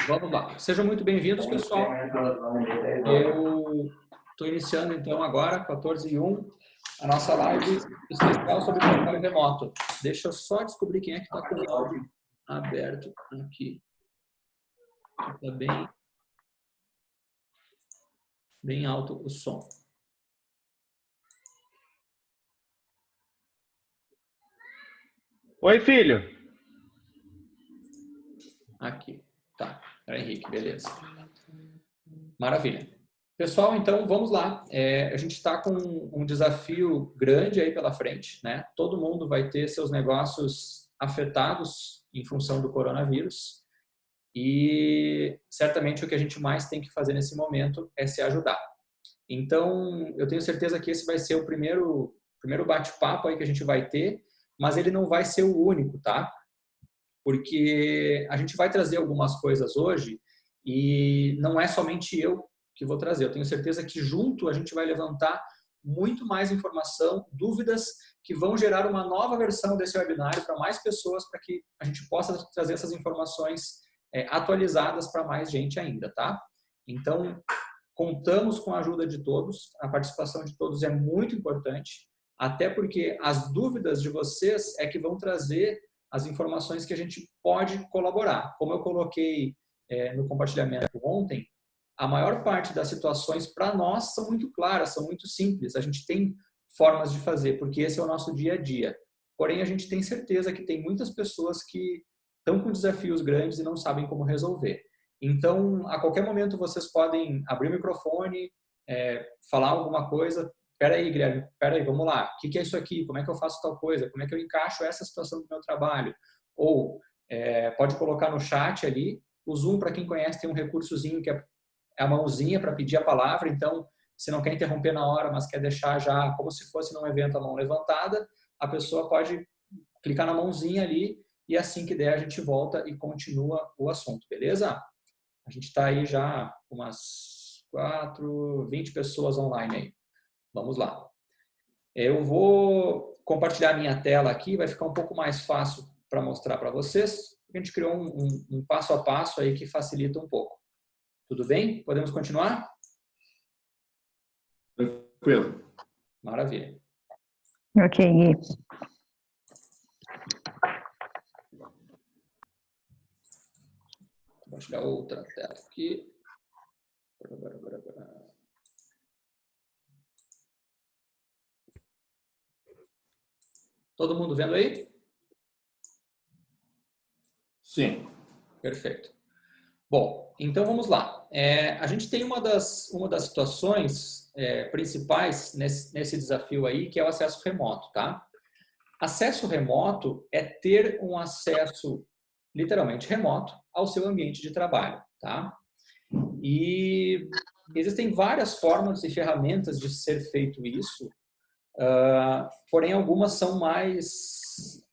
Vamos lá. Sejam muito bem-vindos, pessoal. Eu estou iniciando, então, agora, 14h01, a nossa live especial sobre trabalho remoto. Deixa eu só descobrir quem é que está com o áudio aberto aqui. Está bem alto o som. Oi, filho. Aqui. Tá. É o Henrique, beleza. Maravilha. Pessoal, então vamos lá. A gente está com um desafio grande aí pela frente, né? Todo mundo vai ter seus negócios afetados em função do coronavírus e certamente o que a gente mais tem que fazer nesse momento é se ajudar. Então, eu tenho certeza que esse vai ser o primeiro bate-papo aí que a gente vai ter, mas ele não vai ser o único, tá? Porque a gente vai trazer algumas coisas hoje e não é somente eu que vou trazer. Eu tenho certeza que junto a gente vai levantar muito mais informação, dúvidas que vão gerar uma nova versão desse webinário para mais pessoas, para que a gente possa trazer essas informações atualizadas para mais gente ainda, tá? Então, contamos com a ajuda de todos, a participação de todos é muito importante, até porque as dúvidas de vocês é que vão trazer as informações que a gente pode colaborar. Como eu coloquei no compartilhamento ontem, a maior parte das situações para nós são muito claras, são muito simples. A gente tem formas de fazer, porque esse é o nosso dia a dia. Porém, a gente tem certeza que tem muitas pessoas que estão com desafios grandes e não sabem como resolver. Então, a qualquer momento vocês podem abrir o microfone, falar alguma coisa. Espera aí, Guilherme, espera aí, vamos lá. O que é isso aqui? Como é que eu faço tal coisa? Como é que eu encaixo essa situação do meu trabalho? Ou pode colocar no chat ali. O Zoom, para quem conhece, tem um recursozinho que é a mãozinha para pedir a palavra. Então, se não quer interromper na hora, mas quer deixar já como se fosse num evento a mão levantada, a pessoa pode clicar na mãozinha ali e assim que der a gente volta e continua o assunto, beleza? A gente está aí já umas 20 pessoas online aí. Vamos lá. Eu vou compartilhar minha tela aqui, vai ficar um pouco mais fácil para mostrar para vocês. A gente criou um passo a passo aí que facilita um pouco. Tudo bem? Podemos continuar? Tranquilo. Maravilha. Ok, Gui. Vou compartilhar outra tela aqui. Todo mundo vendo aí? Sim. Perfeito. Bom, então vamos lá. A gente tem uma das situações principais nesse desafio aí, que é o acesso remoto, tá? Acesso remoto é ter um acesso literalmente remoto ao seu ambiente de trabalho, tá? E existem várias formas e ferramentas de ser feito isso, porém algumas são mais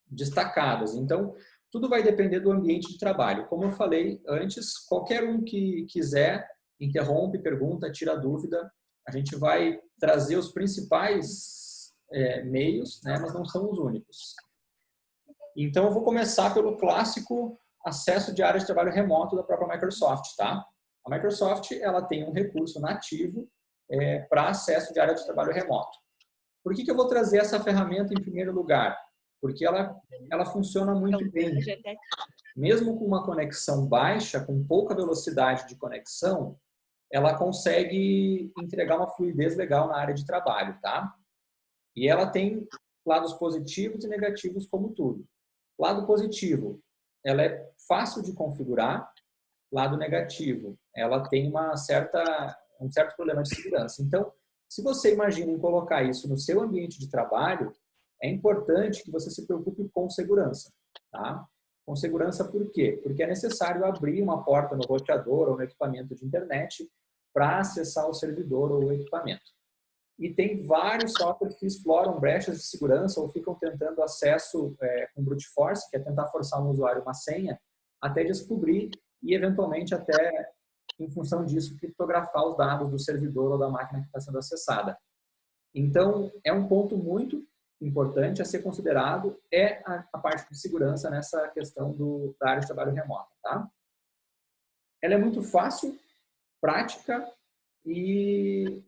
destacadas. Então, tudo vai depender do ambiente de trabalho. Como eu falei antes, qualquer um que quiser, interrompe, pergunta, tira dúvida. A gente vai trazer os principais meios, né, mas não são os únicos. Então, eu vou começar pelo clássico acesso de área de trabalho remoto da própria Microsoft, tá? A Microsoft, ela tem um recurso nativo para acesso de área de trabalho remoto. Por que eu vou trazer essa ferramenta em primeiro lugar? Porque ela funciona muito bem. Mesmo com uma conexão baixa, com pouca velocidade de conexão, ela consegue entregar uma fluidez legal na área de trabalho, tá? E ela tem lados positivos e negativos como tudo. Lado positivo, ela é fácil de configurar. Lado negativo, ela tem um certo problema de segurança. Então, se você imagina em colocar isso no seu ambiente de trabalho, é importante que você se preocupe com segurança, tá? Com segurança por quê? Porque é necessário abrir uma porta no roteador ou no equipamento de internet para acessar o servidor ou o equipamento. E tem vários softwares que exploram brechas de segurança ou ficam tentando acesso com brute force, que é tentar forçar um usuário uma senha, até descobrir e, eventualmente, até, em função disso, criptografar os dados do servidor ou da máquina que está sendo acessada. Então, é um ponto muito importante a ser considerado, a parte de segurança nessa questão da área de trabalho remoto, tá? ela é muito fácil, prática e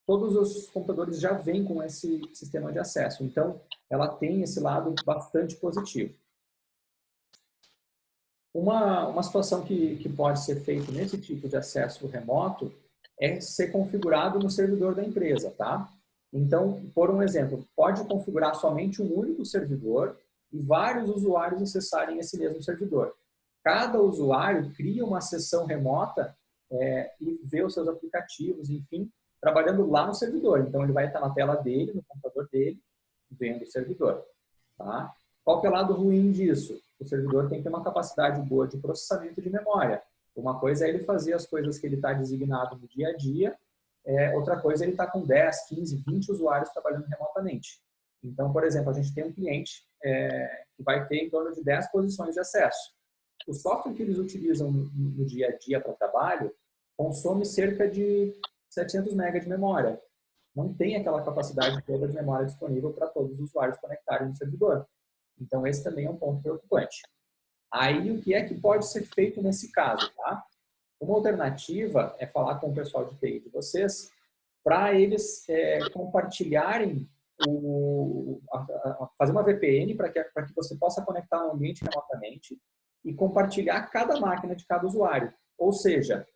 todos os computadores já vêm com esse sistema de acesso. Então, ela tem esse lado bastante positivo. Uma situação que pode ser feita nesse tipo de acesso remoto é ser configurado no servidor da empresa, tá? Então, por um exemplo, pode configurar somente um único servidor e vários usuários acessarem esse mesmo servidor. Cada usuário cria uma sessão remota e vê os seus aplicativos, enfim, trabalhando lá no servidor. Então, ele vai estar na tela dele, no computador dele, vendo o servidor, tá? Qual que é o lado ruim disso? O servidor tem que ter uma capacidade boa de processamento de memória. Uma coisa é ele fazer as coisas que ele está designado no dia a dia, outra coisa é ele estar com 10, 15, 20 usuários trabalhando remotamente. Então, por exemplo, a gente tem um cliente que vai ter em torno de 10 posições de acesso. O software que eles utilizam no dia a dia para o trabalho consome cerca de 700 MB de memória. Não tem aquela capacidade toda de memória disponível para todos os usuários conectarem no servidor. Então, esse também é um ponto preocupante. Aí, o que é que pode ser feito nesse caso, tá? Uma alternativa é falar com o pessoal de TI de vocês para eles compartilharem, fazer uma VPN para que você possa conectar no ambiente remotamente e compartilhar cada máquina de cada usuário. Ou seja,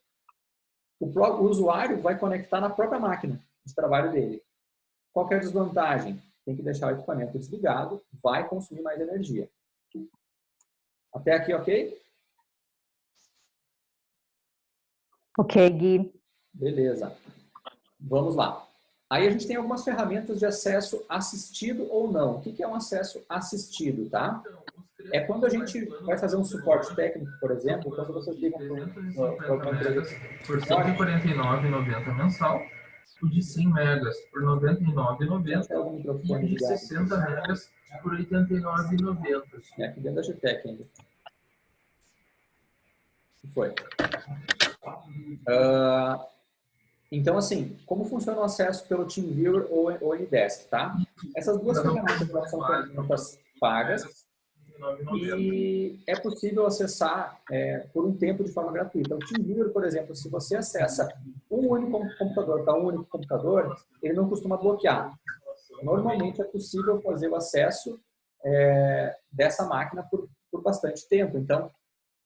o usuário vai conectar na própria máquina de trabalho dele. Qual que é a desvantagem? Tem que deixar o equipamento desligado, vai consumir mais energia. Até aqui, ok? Ok, Gui. Beleza. Vamos lá. Aí a gente tem algumas ferramentas de acesso assistido ou não. O que é um acesso assistido, tá? É quando a gente vai fazer um suporte técnico, por exemplo, quando vocês ligam para alguma empresa por R$ 149,90 mensal, o de 100 megas por R$ 99,90 tem algum e microfone o de ligado. 60 megas por R$ 89,90. É aqui dentro da GTEC ainda. O que foi? Então, assim, como funciona o acesso pelo TeamViewer ou Ndesk, tá? Essas duas ferramentas são ferramentas pagas e é possível acessar por um tempo de forma gratuita. O TeamViewer, por exemplo, se você acessa um único computador para um único computador, ele não costuma bloquear. Normalmente é possível fazer o acesso dessa máquina por bastante tempo. Então,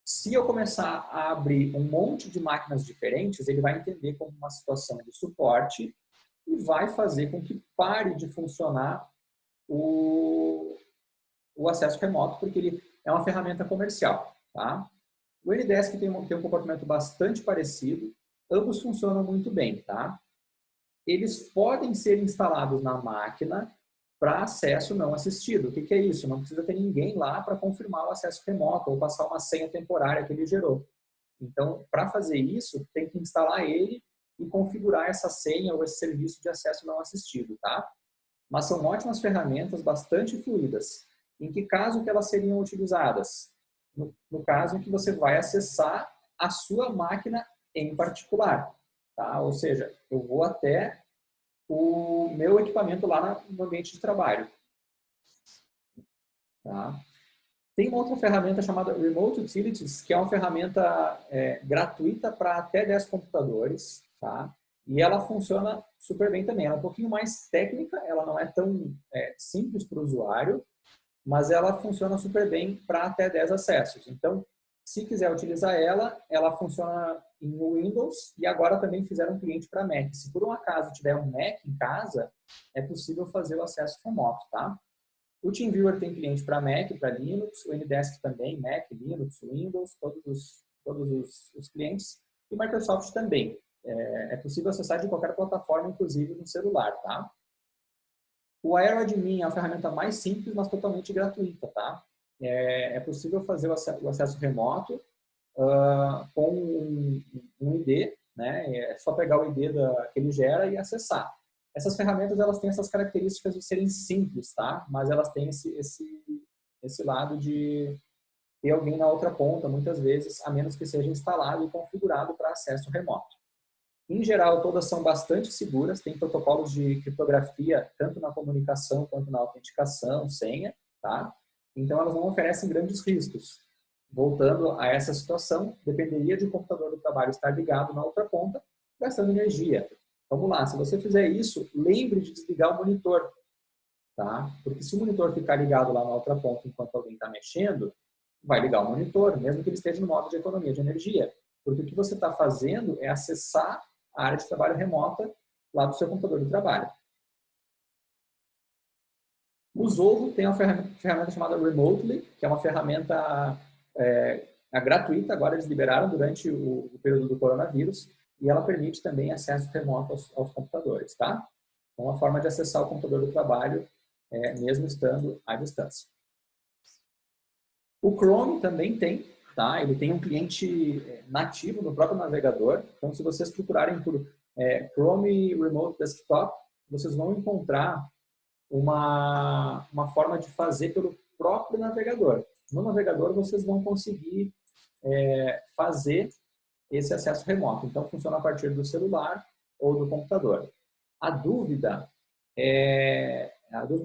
se eu começar a abrir um monte de máquinas diferentes, ele vai entender como uma situação de suporte e vai fazer com que pare de funcionar o acesso remoto, porque ele é uma ferramenta comercial, tá? O Ndesk tem um comportamento bastante parecido, ambos funcionam muito bem, tá? Eles podem ser instalados na máquina para acesso não assistido. O que é isso? Não precisa ter ninguém lá para confirmar o acesso remoto ou passar uma senha temporária que ele gerou. Então, para fazer isso, tem que instalar ele e configurar essa senha ou esse serviço de acesso não assistido, tá? Mas são ótimas ferramentas, bastante fluidas. Em que caso que elas seriam utilizadas? No caso em que você vai acessar a sua máquina em particular, tá? Ou seja, eu vou até o meu equipamento lá no ambiente de trabalho. Tá? Tem uma outra ferramenta chamada Remote Utilities, que é uma ferramenta gratuita para até 10 computadores. Tá? E ela funciona super bem também. Ela é um pouquinho mais técnica, ela não é tão simples para o usuário, mas ela funciona super bem para até 10 acessos. Então, se quiser utilizar ela funciona em Windows e agora também fizeram um cliente para Mac. Se por um acaso tiver um Mac em casa, é possível fazer o acesso remoto, tá? O TeamViewer tem cliente para Mac, para Linux, o Ndesk também, Mac, Linux, Windows, todos os clientes, e Microsoft também. É possível acessar de qualquer plataforma, inclusive no celular, tá? O AeroAdmin é a ferramenta mais simples, mas totalmente gratuita, tá? É possível fazer o acesso remoto com um ID, né? É só pegar o ID que ele gera e acessar. Essas ferramentas, elas têm essas características de serem simples, tá? Mas elas têm esse lado de ter alguém na outra ponta, muitas vezes, a menos que seja instalado e configurado para acesso remoto. Em geral, todas são bastante seguras, tem protocolos de criptografia, tanto na comunicação quanto na autenticação, senha, tá? Então, elas não oferecem grandes riscos. voltando a essa situação, dependeria de o computador do trabalho estar ligado na outra ponta, gastando energia. Vamos lá, se você fizer isso, lembre de desligar o monitor, tá? Porque se o monitor ficar ligado lá na outra ponta enquanto alguém está mexendo, vai ligar o monitor, mesmo que ele esteja no modo de economia de energia. Porque o que você está fazendo é acessar a área de trabalho remota lá do seu computador de trabalho. O Zoho tem uma ferramenta chamada Remotely, que é uma ferramenta gratuita, agora eles liberaram durante o período do coronavírus, e ela permite também acesso remoto aos computadores, tá? É uma forma de acessar o computador do trabalho, mesmo estando à distância. O Chrome também tem, tá? Ele tem um cliente nativo no próprio navegador, então se vocês procurarem por Chrome Remote Desktop, vocês vão encontrar uma forma de fazer pelo próprio navegador. No navegador vocês vão conseguir fazer esse acesso remoto. Então funciona a partir do celular ou do computador. A dúvida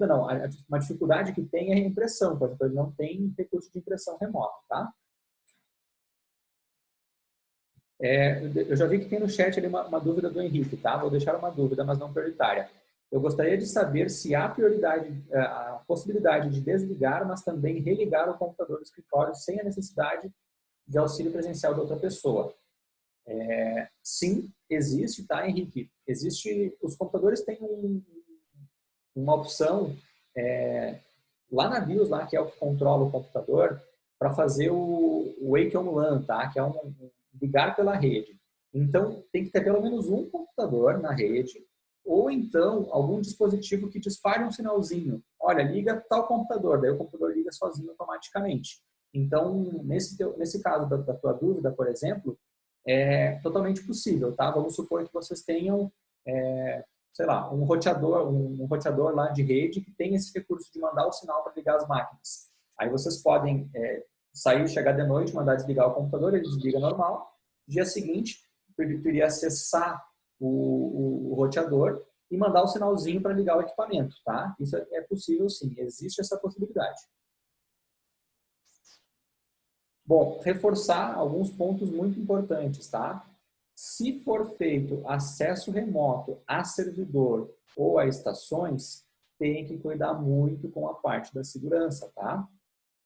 não, uma dificuldade que tem é a impressão, por exemplo, ele não tem recurso de impressão remota, tá? Eu já vi que tem no chat ali uma dúvida do Henrique, tá? Vou deixar uma dúvida, mas não prioritária. Eu gostaria de saber se há a possibilidade de desligar, mas também religar o computador do escritório sem a necessidade de auxílio presencial de outra pessoa. Sim, existe, tá, Henrique? Os computadores têm uma opção lá na BIOS, lá, que é o que controla o computador, para fazer o Wake on LAN, tá? Que é ligar pela rede. Então, tem que ter pelo menos um computador na rede, ou então algum dispositivo que dispare um sinalzinho. Olha, liga tal computador, daí o computador liga sozinho automaticamente. Então, nesse caso da tua dúvida, por exemplo, é totalmente possível, tá? Vamos supor que vocês tenham, sei lá, um roteador lá de rede que tem esse recurso de mandar o sinal para ligar as máquinas. Aí vocês podem sair, chegar de noite, mandar desligar o computador, ele desliga normal. Dia seguinte, tu iria acessar o roteador e mandar o sinalzinho para ligar o equipamento, tá? Isso é possível sim, existe essa possibilidade. Bom, reforçar alguns pontos muito importantes, tá? Se for feito acesso remoto a servidor ou a estações, tem que cuidar muito com a parte da segurança, tá?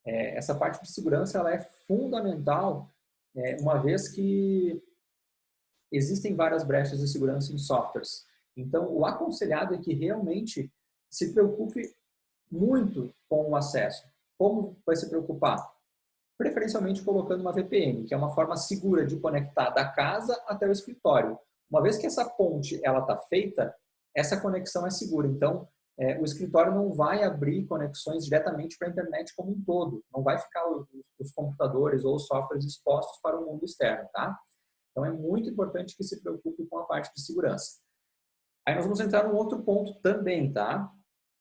Essa parte de segurança ela é fundamental, uma vez que existem várias brechas de segurança em softwares. Então, o aconselhado é que realmente se preocupe muito com o acesso. Como vai se preocupar? Preferencialmente colocando uma VPN, que é uma forma segura de conectar da casa até o escritório. Uma vez que essa ponte está feita, essa conexão é segura. Então, o escritório não vai abrir conexões diretamente para a internet como um todo. Não vai ficar os computadores ou os softwares expostos para o mundo externo, tá? Então, é muito importante que se preocupe com a parte de segurança. Aí nós vamos entrar num outro ponto também, tá?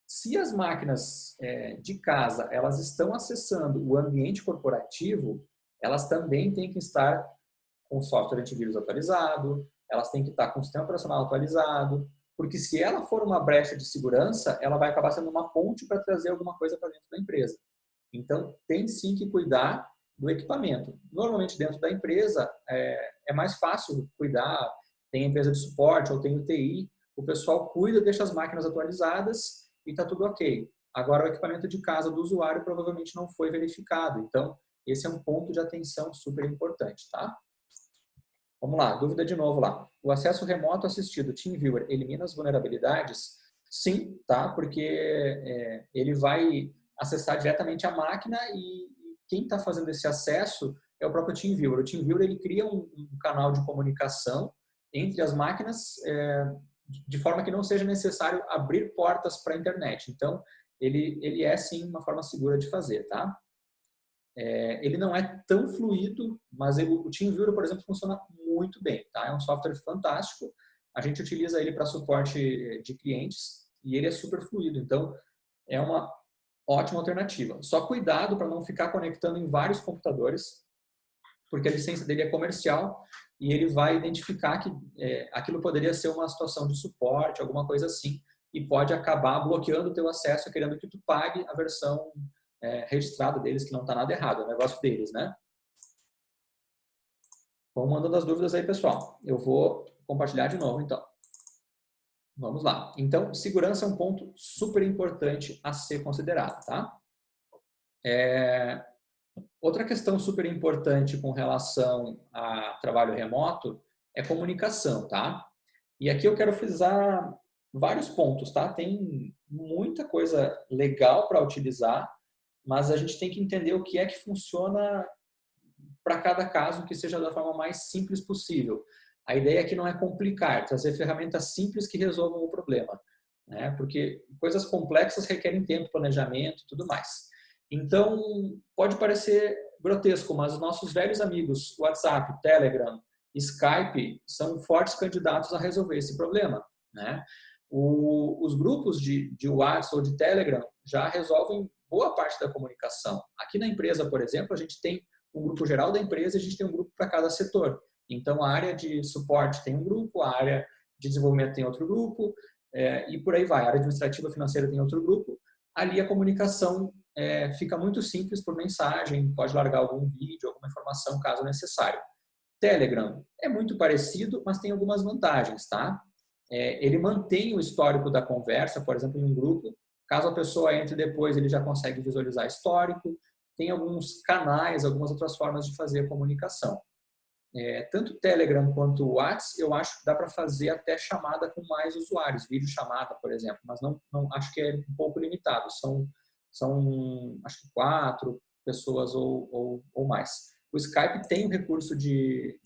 Se as máquinas de casa, elas estão acessando o ambiente corporativo, elas também têm que estar com o software antivírus atualizado, elas têm que estar com o sistema operacional atualizado, porque se ela for uma brecha de segurança, ela vai acabar sendo uma ponte para trazer alguma coisa para dentro da empresa. Então, tem sim que cuidar do equipamento. Normalmente, dentro da empresa, é mais fácil cuidar, tem empresa de suporte ou tem o TI, o pessoal cuida, deixa as máquinas atualizadas e está tudo ok. Agora, o equipamento de casa do usuário provavelmente não foi verificado. Então, esse é um ponto de atenção super importante, tá? Vamos lá, dúvida de novo lá. O acesso remoto assistido TeamViewer elimina as vulnerabilidades? Sim, tá? Porque ele vai acessar diretamente a máquina e quem está fazendo esse acesso é o próprio TeamViewer. O TeamViewer ele cria um canal de comunicação entre as máquinas de forma que não seja necessário abrir portas para a internet. Então, ele é sim uma forma segura de fazer, tá? Ele não é tão fluido, mas o TeamViewer, por exemplo, funciona muito bem, tá? É um software fantástico. A gente utiliza ele para suporte de clientes e ele é super fluido. Então, é uma ótima alternativa. Só cuidado para não ficar conectando em vários computadores, porque a licença dele é comercial e ele vai identificar que aquilo poderia ser uma situação de suporte, alguma coisa assim, e pode acabar bloqueando o teu acesso, querendo que tu pague a versão registrada deles, que não está nada errado, é o negócio deles, né? Vão mandando as dúvidas aí, pessoal. Eu vou compartilhar de novo, então. Vamos lá. Então, segurança é um ponto super importante a ser considerado, tá? Outra questão super importante com relação a trabalho remoto é comunicação, tá? E aqui eu quero frisar vários pontos, tá? Tem muita coisa legal para utilizar, mas a gente tem que entender o que é que funciona para cada caso, que seja da forma mais simples possível. A ideia aqui não é complicar, trazer ferramentas simples que resolvam o problema, né? Porque coisas complexas requerem tempo, planejamento e tudo mais. Então, pode parecer grotesco, mas os nossos velhos amigos, WhatsApp, Telegram, Skype, são fortes candidatos a resolver esse problema, né? Os grupos de WhatsApp ou de Telegram já resolvem boa parte da comunicação. Aqui na empresa, por exemplo, a gente tem um grupo geral da empresa e a gente tem um grupo para cada setor. Então, a área de suporte tem um grupo, a área de desenvolvimento tem outro grupo, e por aí vai. A área administrativa financeira tem outro grupo. Ali a comunicação fica muito simples por mensagem, pode largar algum vídeo, alguma informação, caso necessário. Telegram é muito parecido, mas tem algumas vantagens, tá? Ele mantém o histórico da conversa, por exemplo, em um grupo. Caso a pessoa entre depois, ele já consegue visualizar histórico. Tem alguns canais, algumas outras formas de fazer a comunicação. Tanto o Telegram quanto o WhatsApp, eu acho que dá para fazer até chamada com mais usuários, videochamada, por exemplo, mas não acho que é um pouco limitado, são acho que 4 pessoas ou mais. O Skype tem o recurso de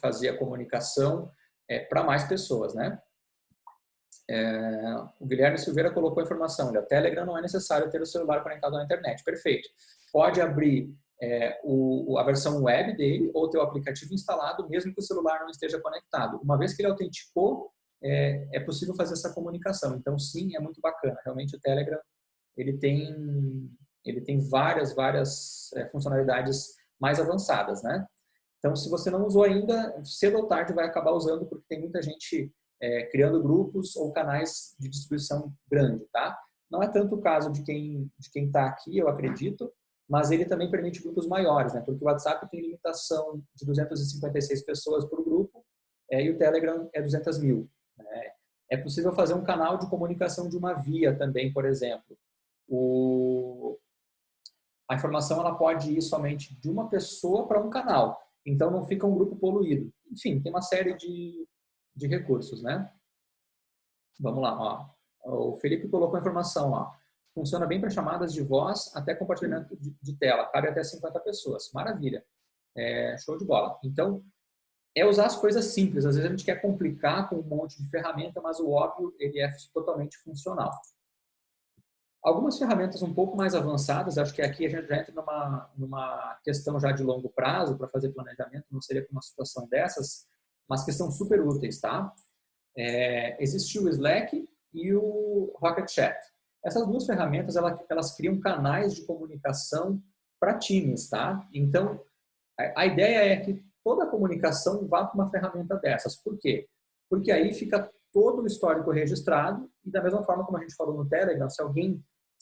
fazer a comunicação para mais pessoas, né? O Guilherme Silveira colocou a informação, olha, o Telegram não é necessário ter o celular conectado à internet, perfeito. Pode abrir a versão web dele ou ter o aplicativo instalado, mesmo que o celular não esteja conectado. Uma vez que ele autenticou, é possível fazer essa comunicação. Então, sim, é muito bacana. Realmente, o Telegram ele tem várias funcionalidades mais avançadas, né? Então, se você não usou ainda, cedo ou tarde vai acabar usando, porque tem muita gente criando grupos ou canais de distribuição grande, tá? Não é tanto o caso de quem está aqui, eu acredito, mas ele também permite grupos maiores, né? Porque o WhatsApp tem limitação de 256 pessoas por grupo e o Telegram é 200 mil. Né? É possível fazer um canal de comunicação de uma via também, por exemplo. A informação ela pode ir somente de uma pessoa para um canal, então não fica um grupo poluído. Enfim, tem uma série de recursos, né? Vamos lá, ó. O Felipe colocou a informação, ó. Funciona bem para chamadas de voz até compartilhamento de tela, cabe até 50 pessoas. Maravilha. Show de bola. Então, usar as coisas simples. Às vezes a gente quer complicar com um monte de ferramenta, mas o óbvio, ele é totalmente funcional. Algumas ferramentas um pouco mais avançadas, acho que aqui a gente já entra numa questão já de longo prazo para fazer planejamento, não seria para uma situação dessas, mas que são super úteis, tá? Existe o Slack e o Rocket Chat. Essas duas ferramentas, elas criam canais de comunicação para times, tá? Então, a ideia é que toda a comunicação vá para uma ferramenta dessas. Por quê? Porque aí fica todo o histórico registrado e da mesma forma como a gente falou no Telegram, se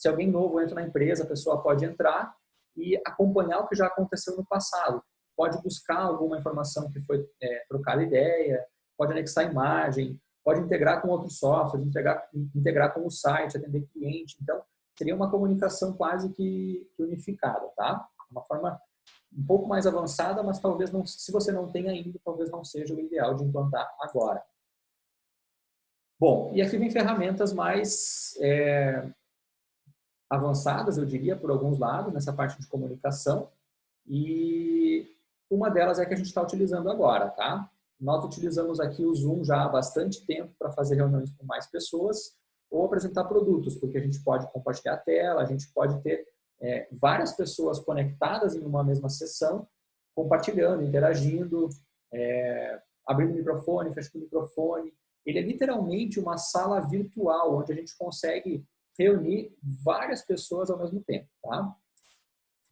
alguém novo entra na empresa, a pessoa pode entrar e acompanhar o que já aconteceu no passado. Pode buscar alguma informação que foi trocada ideia, pode anexar imagem, pode integrar com outros softwares, integrar com o site, atender cliente. Então, seria uma comunicação quase que unificada, tá? Uma forma um pouco mais avançada, mas talvez não, se você não tem ainda, talvez não seja o ideal de implantar agora. Bom, e aqui vem ferramentas mais avançadas, eu diria, por alguns lados, nessa parte de comunicação. E uma delas é a que a gente está utilizando agora, tá? Nós utilizamos aqui o Zoom já há bastante tempo para fazer reuniões com mais pessoas ou apresentar produtos, porque a gente pode compartilhar a tela, a gente pode ter várias pessoas conectadas em uma mesma sessão, compartilhando, interagindo, abrindo o microfone, fechando o microfone. Ele é literalmente uma sala virtual, onde a gente consegue reunir várias pessoas ao mesmo tempo, tá?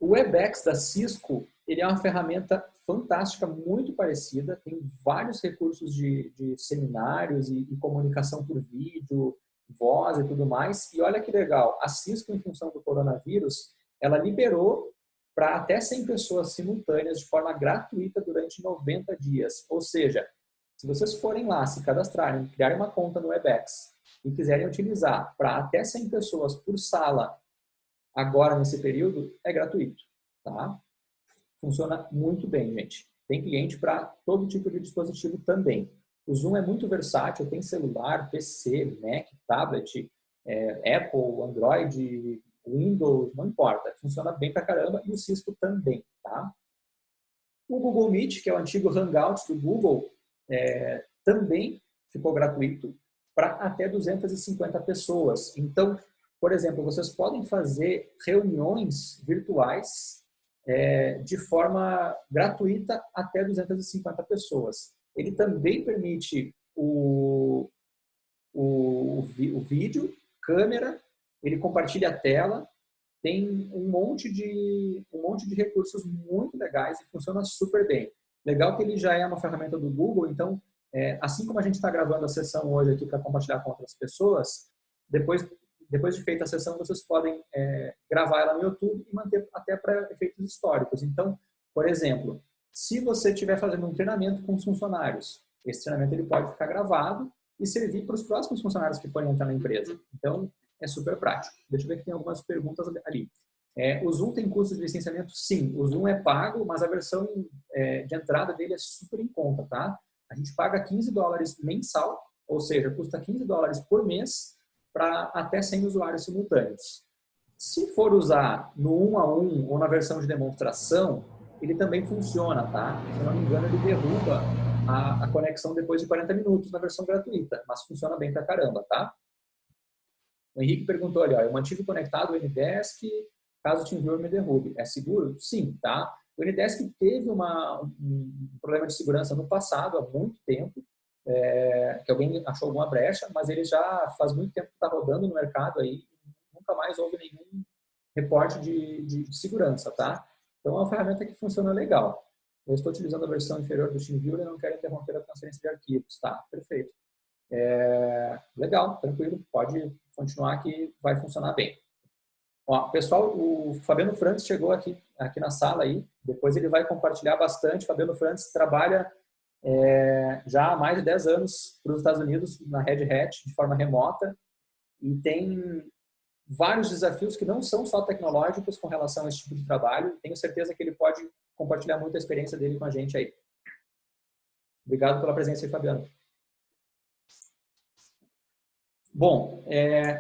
O Webex da Cisco, ele é uma ferramenta fantástica, muito parecida, tem vários recursos de seminários e comunicação por vídeo, voz e tudo mais. E olha que legal, a Cisco, em função do coronavírus, ela liberou para até 100 pessoas simultâneas de forma gratuita durante 90 dias. Ou seja, se vocês forem lá, se cadastrarem, criarem uma conta no Webex e quiserem utilizar para até 100 pessoas por sala agora nesse período, é gratuito, tá? Funciona muito bem, gente. Tem cliente para todo tipo de dispositivo também. O Zoom é muito versátil, tem celular, PC, Mac, tablet, Apple, Android, Windows, não importa. Funciona bem pra caramba e o Cisco também, tá? O Google Meet, que é o antigo Hangouts do Google, também ficou gratuito para até 250 pessoas. Então, por exemplo, vocês podem fazer reuniões virtuais de forma gratuita até 250 pessoas. Ele também permite o vídeo, câmera, ele compartilha a tela, tem um monte de recursos muito legais e funciona super bem. Legal que ele já é uma ferramenta do Google, então, assim como a gente está gravando a sessão hoje aqui para compartilhar com outras pessoas, depois de feita a sessão, vocês podem gravar ela no YouTube e manter até para efeitos históricos. Então, por exemplo, se você estiver fazendo um treinamento com os funcionários, esse treinamento ele pode ficar gravado e servir para os próximos funcionários que forem entrar na empresa. Então, é super prático. Deixa eu ver que tem algumas perguntas ali. O Zoom tem custo de licenciamento? Sim. O Zoom é pago, mas a versão de entrada dele é super em conta, tá? A gente paga $15 mensal, ou seja, custa $15 por mês para até 100 usuários simultâneos. Se for usar no 1 a 1 ou na versão de demonstração, ele também funciona, tá? Se eu não me engano, ele derruba a conexão depois de 40 minutos na versão gratuita, mas funciona bem pra caramba, tá? O Henrique perguntou ali, ó, eu mantive conectado o Ndesk, caso o TeamViewer me derrube. É seguro? Sim, tá? O Ndesk teve um problema de segurança no passado, há muito tempo, que alguém achou alguma brecha, mas ele já faz muito tempo que está rodando no mercado aí, nunca mais houve nenhum reporte de segurança, tá? Então é uma ferramenta que funciona legal. Eu estou utilizando a versão inferior do TeamViewer e não quero interromper a transferência de arquivos, tá? Perfeito. Legal, tranquilo, pode continuar que vai funcionar bem. Ó, pessoal, o Fabiano Frantz chegou aqui na sala aí, depois ele vai compartilhar bastante. Fabiano Frantz trabalha já há mais de 10 anos para os Estados Unidos na Red Hat de forma remota e tem vários desafios que não são só tecnológicos com relação a esse tipo de trabalho. Tenho certeza que ele pode compartilhar muita experiência dele com a gente aí. Obrigado pela presença aí, Fabiano. Bom,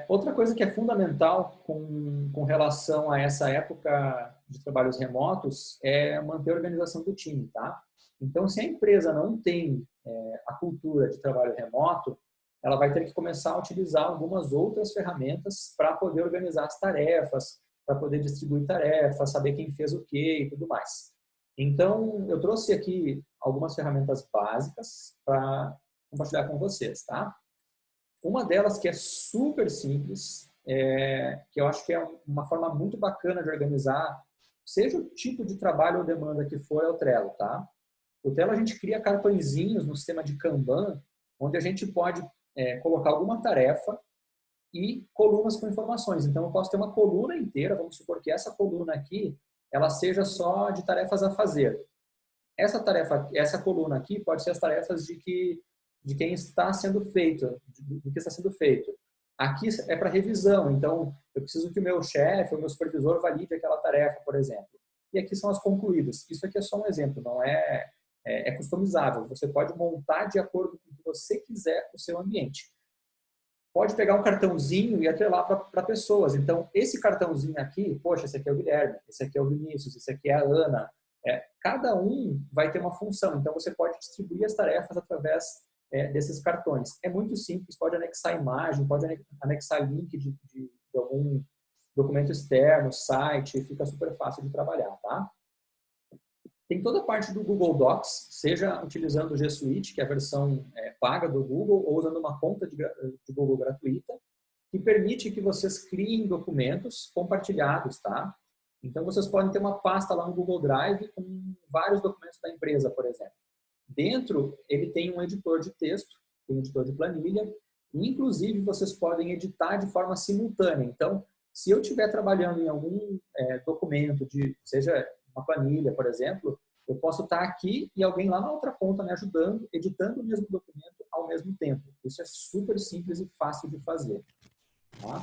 outra coisa que é fundamental com relação a essa época de trabalhos remotos é manter a organização do time, tá? Então, se a empresa não tem a cultura de trabalho remoto, ela vai ter que começar a utilizar algumas outras ferramentas para poder organizar as tarefas, para poder distribuir tarefas, saber quem fez o quê e tudo mais. Então, eu trouxe aqui algumas ferramentas básicas para compartilhar com vocês, tá? Uma delas que é super simples, que eu acho que é uma forma muito bacana de organizar, seja o tipo de trabalho ou demanda que for, é o Trello, tá? O Trello a gente cria cartõezinhos no sistema de Kanban, onde a gente pode colocar alguma tarefa e colunas com informações. Então, eu posso ter uma coluna inteira, vamos supor que essa coluna aqui, ela seja só de tarefas a fazer. Essa coluna aqui pode ser as tarefas de quem está sendo feito, do que está sendo feito. Aqui é para revisão, então eu preciso que o meu chefe, o meu supervisor valide aquela tarefa, por exemplo. E aqui são as concluídas. Isso aqui é só um exemplo, não é customizável. Você pode montar de acordo com o que você quiser o seu ambiente. Pode pegar um cartãozinho e atrelar para pessoas. Então, esse cartãozinho aqui, poxa, esse aqui é o Guilherme, esse aqui é o Vinícius, esse aqui é a Ana. Cada um vai ter uma função. Então, você pode distribuir as tarefas através desses cartões. É muito simples, pode anexar imagem, pode anexar link de algum documento externo, site, fica super fácil de trabalhar, tá? Tem toda a parte do Google Docs, seja utilizando o G Suite, que é a versão paga do Google, ou usando uma conta de Google gratuita, que permite que vocês criem documentos compartilhados, tá? Então, vocês podem ter uma pasta lá no Google Drive com vários documentos da empresa, por exemplo. Dentro, ele tem um editor de texto, tem um editor de planilha, e, inclusive, vocês podem editar de forma simultânea. Então, se eu estiver trabalhando em algum documento, seja uma planilha, por exemplo, eu posso estar aqui e alguém lá na outra ponta me ajudando, editando o mesmo documento ao mesmo tempo. Isso é super simples e fácil de fazer. Tá?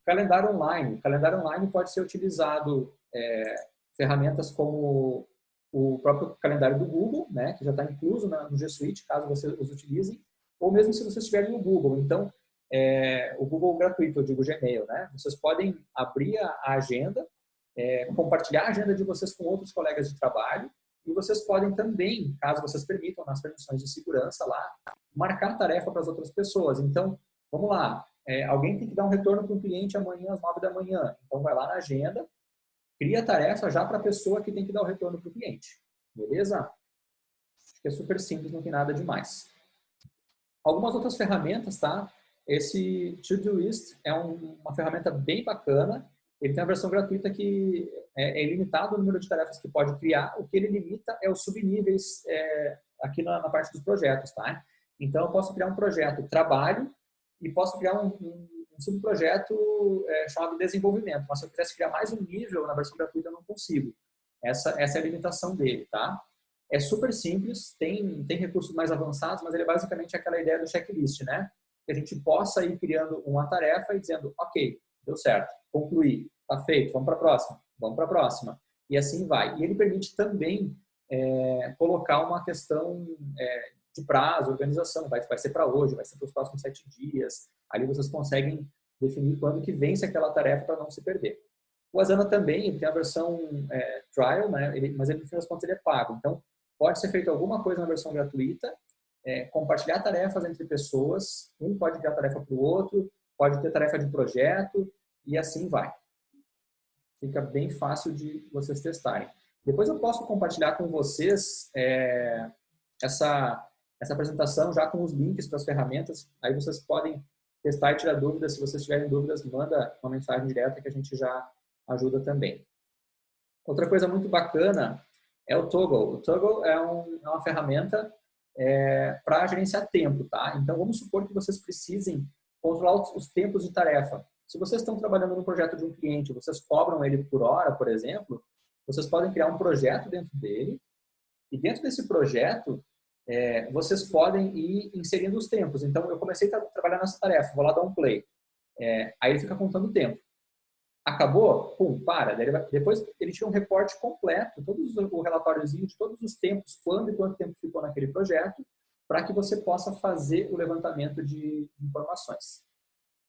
Calendário online. O calendário online pode ser utilizado ferramentas como o próprio calendário do Google, né, que já está incluso no G Suite, caso vocês os utilizem, ou mesmo se vocês estiverem no Google. Então, o Google gratuito, eu digo Gmail, né? Vocês podem abrir a agenda, compartilhar a agenda de vocês com outros colegas de trabalho, e vocês podem também, caso vocês permitam, nas permissões de segurança lá, marcar tarefa para as outras pessoas. Então, vamos lá, alguém tem que dar um retorno para um cliente amanhã às 9 da manhã. Então, vai lá na agenda, cria a tarefa já para a pessoa que tem que dar o retorno para o cliente. Beleza? Acho que é super simples, não tem nada demais. Algumas outras ferramentas, tá? Esse Todoist é uma ferramenta bem bacana. Ele tem a versão gratuita que é ilimitado o número de tarefas que pode criar. O que ele limita é os subníveis aqui na parte dos projetos, tá? Então, eu posso criar um projeto trabalho e posso criar um subprojeto chamado desenvolvimento. Mas se eu quisesse criar mais um nível na versão gratuita, eu não consigo. Essa é a limitação dele, tá? É super simples, tem recursos mais avançados, mas ele é basicamente aquela ideia do checklist, né? Que a gente possa ir criando uma tarefa e dizendo, ok, deu certo, concluí, tá feito, vamos para a próxima, vamos para a próxima. E assim vai. E ele permite também colocar uma questão de prazo, organização. Vai ser para hoje, vai ser para os próximos 7 dias. Ali vocês conseguem definir quando que vence aquela tarefa para não se perder. O Asana também, ele tem a versão trial, né? Mas ele, no fim das contas, ele é pago. Então, pode ser feito alguma coisa na versão gratuita, compartilhar tarefas entre pessoas, um pode dar tarefa para o outro, pode ter tarefa de projeto e assim vai. Fica bem fácil de vocês testarem. Depois eu posso compartilhar com vocês essa apresentação já com os links para as ferramentas. Aí vocês podem testar e tirar dúvidas. Se vocês tiverem dúvidas, manda uma mensagem direta que a gente já ajuda também. Outra coisa muito bacana é o Toggle. O Toggle é uma ferramenta para gerenciar tempo, tá? Então, vamos supor que vocês precisem controlar os tempos de tarefa. Se vocês estão trabalhando no projeto de um cliente, vocês cobram ele por hora, por exemplo, vocês podem criar um projeto dentro dele e dentro desse projeto, vocês podem ir inserindo os tempos. Então, eu comecei a trabalhar nessa tarefa, vou lá dar um play. Aí ele fica contando o tempo. Acabou? Pum, para. Depois ele tira um reporte completo, o relatóriozinho de todos os tempos, quando e quanto tempo ficou naquele projeto, para que você possa fazer o levantamento de informações.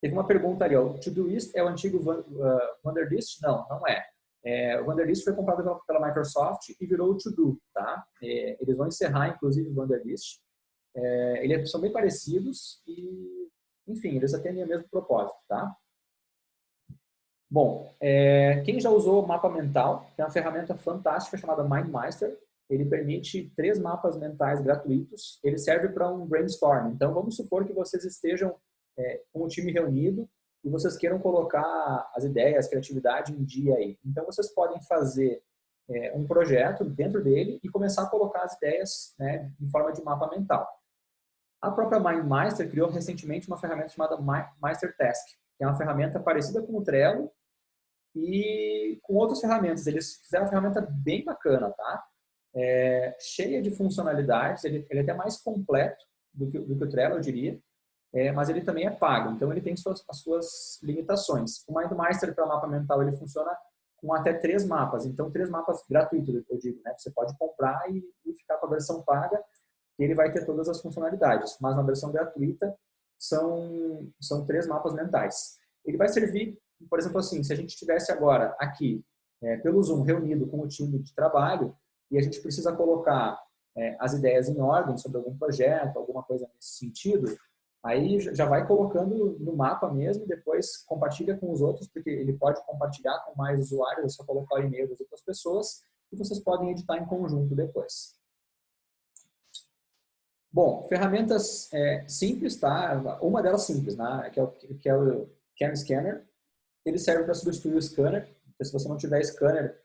Teve uma pergunta ali, o Todoist é o antigo Wunderlist? Não, não é. O Wunderlist foi comprado pela Microsoft e virou o To-Do, tá? Eles vão encerrar, inclusive, o Wunderlist. Eles são bem parecidos e, enfim, eles atendem o mesmo propósito, tá? Bom, quem já usou o mapa mental, tem uma ferramenta fantástica chamada MindMeister. Ele permite 3 mapas mentais gratuitos. Ele serve para um brainstorm. Então, vamos supor que vocês estejam com o time reunido e vocês queiram colocar as ideias, criatividade em dia aí. Então, vocês podem fazer um projeto dentro dele e começar a colocar as ideias, né, em forma de mapa mental. A própria MindMeister criou recentemente uma ferramenta chamada MeisterTask, que é uma ferramenta parecida com o Trello e com outras ferramentas. Eles fizeram uma ferramenta bem bacana, tá? Cheia de funcionalidades, ele é até mais completo do que o Trello, eu diria, mas ele também é pago, então ele tem as suas limitações. O MindMeister para mapa mental, ele funciona com até 3 mapas, então 3 mapas gratuitos, eu digo, né? Você pode comprar e ficar com a versão paga, e ele vai ter todas as funcionalidades, mas na versão gratuita são 3 mapas mentais. Ele vai servir, por exemplo, assim, se a gente estivesse agora aqui, pelo Zoom, reunido com o time de trabalho, e a gente precisa colocar as ideias em ordem sobre algum projeto, alguma coisa nesse sentido, aí já vai colocando no mapa mesmo, depois compartilha com os outros, porque ele pode compartilhar com mais usuários, é só colocar o e-mail das outras pessoas, e vocês podem editar em conjunto depois. Bom, ferramentas simples, tá? Uma delas simples, né? Que é o Cam Scanner. Ele serve para substituir o scanner. Então, se você não tiver scanner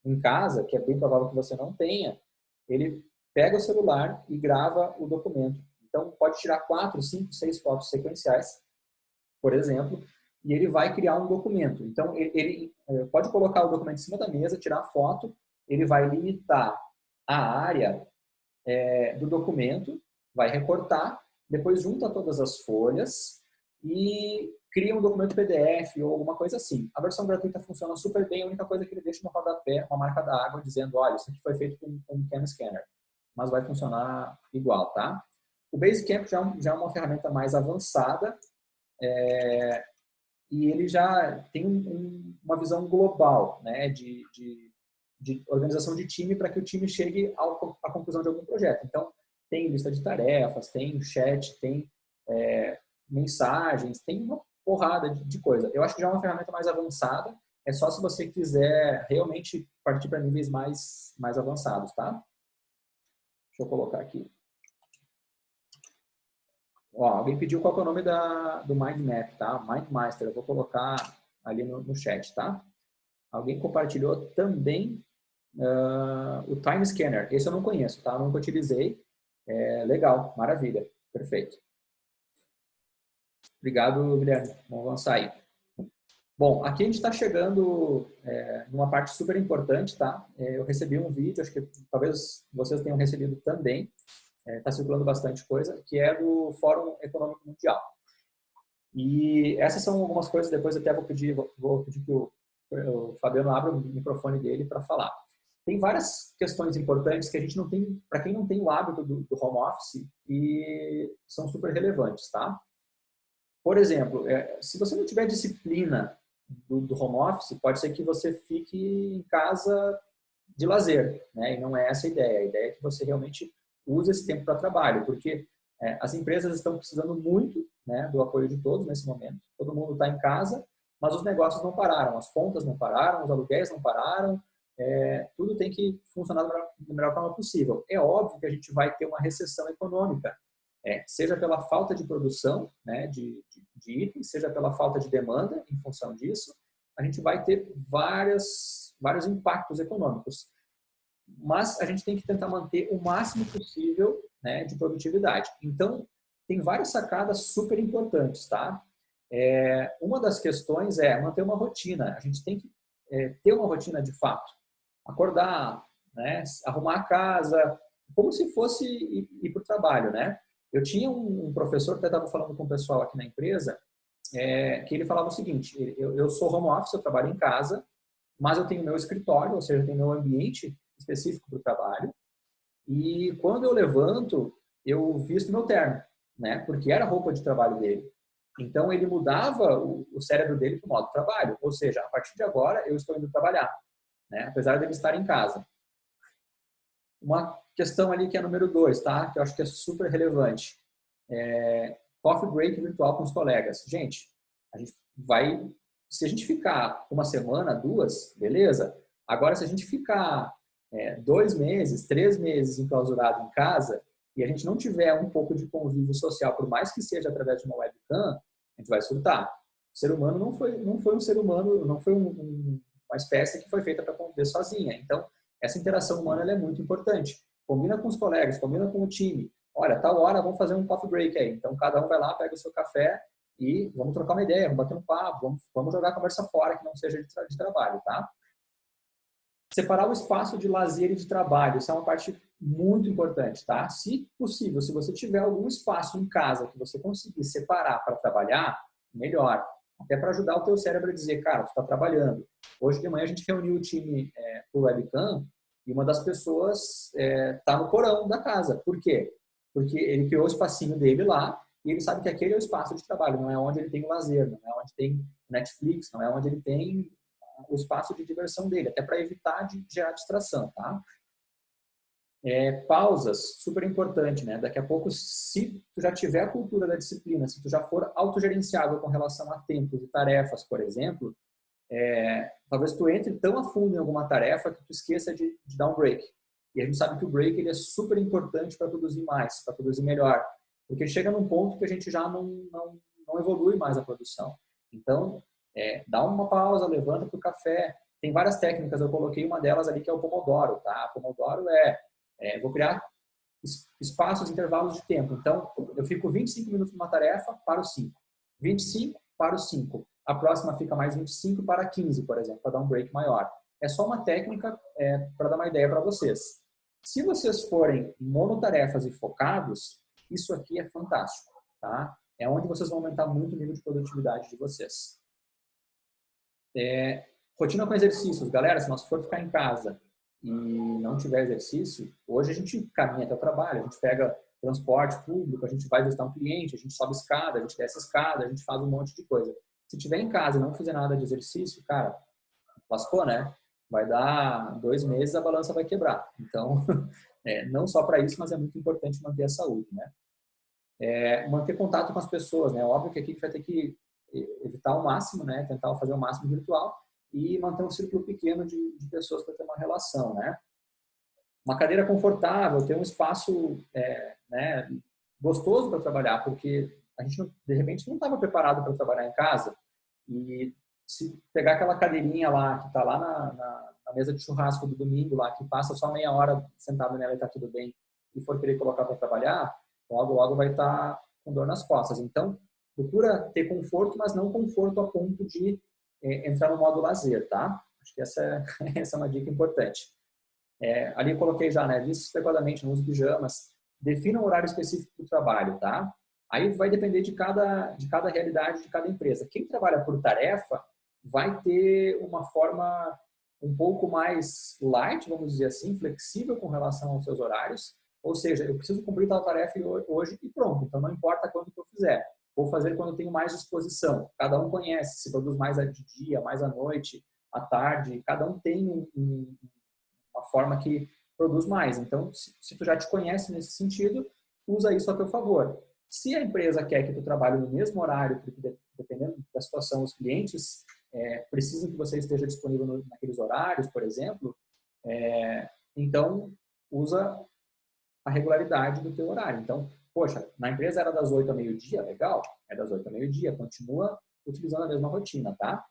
em casa, que é bem provável que você não tenha, ele pega o celular e grava o documento. Então, pode tirar 4, 5, 6 fotos sequenciais, por exemplo, e ele vai criar um documento. Então, ele pode colocar o documento em cima da mesa, tirar a foto, ele vai limitar a área do documento, vai recortar, depois junta todas as folhas e cria um documento PDF ou alguma coisa assim. A versão gratuita funciona super bem, a única coisa é que ele deixa no rodapé uma marca d'água dizendo, olha, isso aqui foi feito com um Cam Scanner, mas vai funcionar igual, tá? O Basecamp já é uma ferramenta mais avançada e ele já tem uma visão global, né, de organização de time para que o time chegue à conclusão de algum projeto. Então, tem lista de tarefas, tem chat, tem mensagens, tem uma porrada de coisa. Eu acho que já é uma ferramenta mais avançada, é só se você quiser realmente partir para níveis mais avançados, tá? Deixa eu colocar aqui. Ó, alguém pediu qual que é o nome do Mind Map, tá? MindMaster, eu vou colocar ali no chat, tá? Alguém compartilhou também o Time Scanner. Esse eu não conheço, tá? Nunca utilizei. Legal, maravilha, perfeito. Obrigado, Guilherme. Vamos avançar aí. Bom, aqui a gente está chegando numa parte super importante, tá? Eu recebi um vídeo, acho que talvez vocês tenham recebido também. Está circulando bastante coisa, que é do Fórum Econômico Mundial. E essas são algumas coisas, depois até vou pedir que o Fabiano abra o microfone dele para falar. Tem várias questões importantes que a gente não tem, para quem não tem o hábito do home office, e são super relevantes, tá? Por exemplo, se você não tiver disciplina do home office, pode ser que você fique em casa de lazer, né? E não é essa a ideia. A ideia é que você realmente use esse tempo para trabalho, porque as empresas estão precisando muito, né, do apoio de todos nesse momento. Todo mundo está em casa, mas os negócios não pararam, as contas não pararam, os aluguéis não pararam, tudo tem que funcionar da melhor forma possível. É óbvio que a gente vai ter uma recessão econômica, seja pela falta de produção, né, de itens, seja pela falta de demanda em função disso, a gente vai ter vários impactos econômicos. Mas a gente tem que tentar manter o máximo possível, né, de produtividade. Então, tem várias sacadas super importantes, tá? Uma das questões é manter uma rotina. A gente tem que ter uma rotina de fato. Acordar, né, arrumar a casa, como se fosse ir para o trabalho, né? Eu tinha um professor que estava falando com o pessoal aqui na empresa, que ele falava o seguinte, eu sou home office, eu trabalho em casa, mas eu tenho meu escritório, ou seja, eu tenho meu ambiente específico para o trabalho, e quando eu levanto, eu visto meu terno, né? Porque era a roupa de trabalho dele. Então, ele mudava o cérebro dele para o modo trabalho, ou seja, a partir de agora eu estou indo trabalhar, né? Apesar de ele estar em casa. Uma questão ali que é número 2, tá? Que eu acho que é super relevante. Coffee break virtual com os colegas. Gente, se a gente ficar uma semana, 2, beleza? Agora, se a gente ficar 2 meses, 3 meses enclausurado em casa e a gente não tiver um pouco de convívio social, por mais que seja através de uma webcam, a gente vai surtar. O ser humano não foi um ser humano, não foi uma espécie que foi feita para conviver sozinha. Então, essa interação humana ela é muito importante. Combina com os colegas, combina com o time. Olha, tal hora vamos fazer um coffee break aí. Então, cada um vai lá, pega o seu café e vamos trocar uma ideia, vamos bater um papo, vamos jogar a conversa fora que não seja de trabalho, tá? Separar o espaço de lazer e de trabalho, isso é uma parte muito importante, tá? Se possível, se você tiver algum espaço em casa que você conseguir separar para trabalhar, melhor. Até para ajudar o teu cérebro a dizer, cara, tu está trabalhando. Hoje de manhã a gente reuniu o time por webcam e uma das pessoas está no porão da casa. Por quê? Porque ele criou o espacinho dele lá e ele sabe que aquele é o espaço de trabalho, não é onde ele tem o lazer, não é onde tem Netflix, não é onde ele tem o espaço de diversão dele, até para evitar de gerar distração, tá? Pausas, super importante, né? Daqui a pouco, se tu já tiver a cultura da disciplina, se tu já for autogerenciável com relação a tempos e tarefas, por exemplo, talvez tu entre tão a fundo em alguma tarefa que tu esqueça de dar um break. E a gente sabe que o break ele é super importante para produzir mais, para produzir melhor, porque chega num ponto que a gente já não evolui mais a produção. Então, dá uma pausa, levanta para o café. Tem várias técnicas, eu coloquei uma delas ali que é o Pomodoro, tá? Pomodoro vou criar espaços, intervalos de tempo. Então, eu fico 25 minutos numa tarefa, paro 5. 25, paro 5. a próxima fica mais 25 para 15, por exemplo, para dar um break maior. É só uma técnica para dar uma ideia para vocês. Se vocês forem monotarefas e focados, isso aqui é fantástico, tá? É onde vocês vão aumentar muito o nível de produtividade de vocês. Rotina com exercícios. Galera, se nós for ficar em casa e não tiver exercício, hoje a gente caminha até o trabalho, a gente pega transporte público, a gente vai visitar um cliente, a gente sobe escada, a gente desce escada, a gente faz um monte de coisa. Se tiver em casa e não fizer nada de exercício, cara, lascou, né? Vai dar 2 meses, a balança vai quebrar. Então, não só para isso, mas é muito importante manter a saúde, né? Manter contato com as pessoas, né? Óbvio que aqui a gente vai ter que evitar ao máximo, né? Tentar fazer o máximo virtual e manter um círculo pequeno de pessoas para ter uma relação, né? Uma cadeira confortável, ter um espaço né, gostoso para trabalhar, porque a gente, de repente, não estava preparado para trabalhar em casa e se pegar aquela cadeirinha lá, que está lá na mesa de churrasco do domingo, lá, que passa só meia hora sentado nela e está tudo bem, e for querer colocar para trabalhar, logo vai estar com dor nas costas. Então, procura ter conforto, mas não conforto a ponto de entrar no modo lazer, tá? Acho que essa é uma dica importante. Ali eu coloquei já, né? Vista adequadamente, não use pijamas. Defina um horário específico do trabalho, tá? Aí vai depender de cada realidade de cada empresa. Quem trabalha por tarefa vai ter uma forma um pouco mais light, vamos dizer assim, flexível com relação aos seus horários. Ou seja, eu preciso cumprir tal tarefa hoje e pronto. Então, não importa quando que eu fizer. Vou fazer quando eu tenho mais disposição. Cada um conhece, se produz mais de dia, mais à noite, à tarde. Cada um tem uma forma que produz mais. Então, se tu já te conhece nesse sentido, usa isso a teu favor. Se a empresa quer que tu trabalhe no mesmo horário, porque dependendo da situação, os clientes precisam que você esteja disponível naqueles horários, por exemplo, então usa a regularidade do teu horário. Então, poxa, na empresa era das 8 ao meio-dia, legal, é das 8 ao meio-dia, continua utilizando a mesma rotina, tá?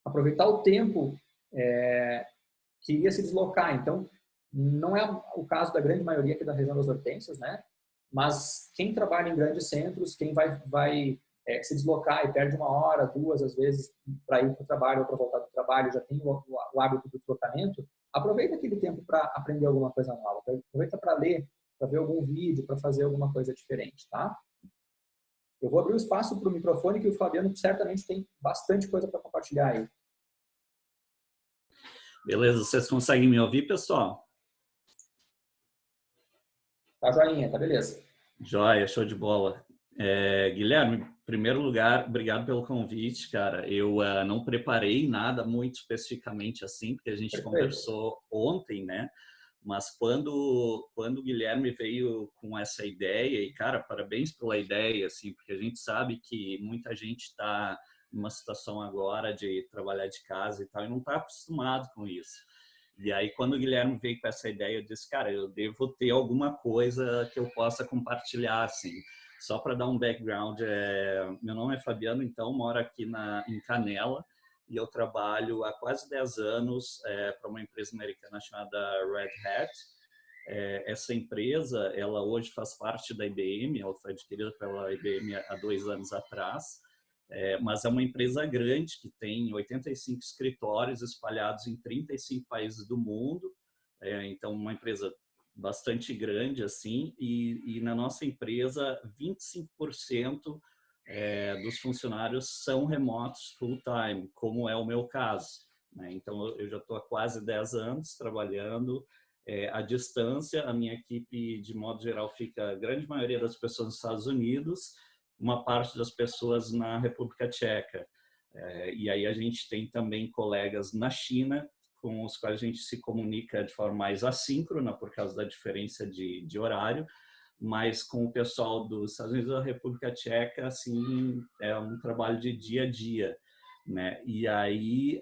Aproveitar o tempo que iria se deslocar. Então, não é o caso da grande maioria aqui da região das Hortênsias, né? Mas quem trabalha em grandes centros, quem vai se deslocar e perde 1 hora, 2, às vezes, para ir para o trabalho ou para voltar do trabalho, já tem o hábito do deslocamento, aproveita aquele tempo para aprender alguma coisa nova, aproveita para ler, para ver algum vídeo, para fazer alguma coisa diferente, tá? Eu vou abrir o espaço para o microfone, que o Fabiano certamente tem bastante coisa para compartilhar aí. Beleza, vocês conseguem me ouvir, pessoal? Tá joinha, tá beleza. Joia, show de bola. Guilherme, em primeiro lugar, obrigado pelo convite, cara. Eu não preparei nada muito especificamente assim, porque a gente conversou ontem, né? Mas quando o Guilherme veio com essa ideia, e cara, parabéns pela ideia, assim, porque a gente sabe que muita gente está numa situação agora de trabalhar de casa e tal, e não está acostumado com isso. E aí, quando o Guilherme veio com essa ideia, eu disse, cara, eu devo ter alguma coisa que eu possa compartilhar, assim. Só para dar um background, meu nome é Fabiano, então, moro aqui em Canela, e eu trabalho há quase 10 anos para uma empresa americana chamada Red Hat. Essa empresa, ela hoje faz parte da IBM, ela foi adquirida pela IBM há 2 anos atrás, mas é uma empresa grande que tem 85 escritórios espalhados em 35 países do mundo, então uma empresa bastante grande assim, e na nossa empresa 25% dos funcionários são remotos full-time, como é o meu caso, né? Então eu já estou há quase 10 anos trabalhando à distância. A minha equipe, de modo geral, fica a grande maioria das pessoas nos Estados Unidos, uma parte das pessoas na República Tcheca. E aí a gente tem também colegas na China, com os quais a gente se comunica de forma mais assíncrona, por causa da diferença de horário, mas com o pessoal dos Estados Unidos e da República Tcheca, assim, é um trabalho de dia a dia, né? E aí,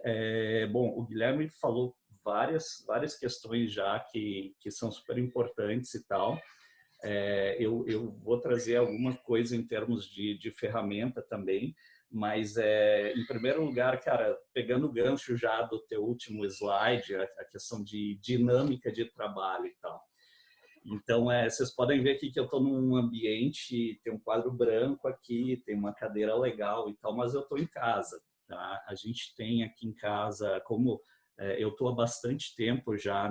bom, o Guilherme falou várias questões já que são super importantes e tal. Eu vou trazer alguma coisa em termos de ferramenta também, mas em primeiro lugar, cara, pegando o gancho já do teu último slide, a questão de dinâmica de trabalho e tal. Então, vocês podem ver aqui que eu estou num ambiente, tem um quadro branco aqui, tem uma cadeira legal e tal, mas eu estou em casa, tá? A gente tem aqui em casa, como eu estou há bastante tempo já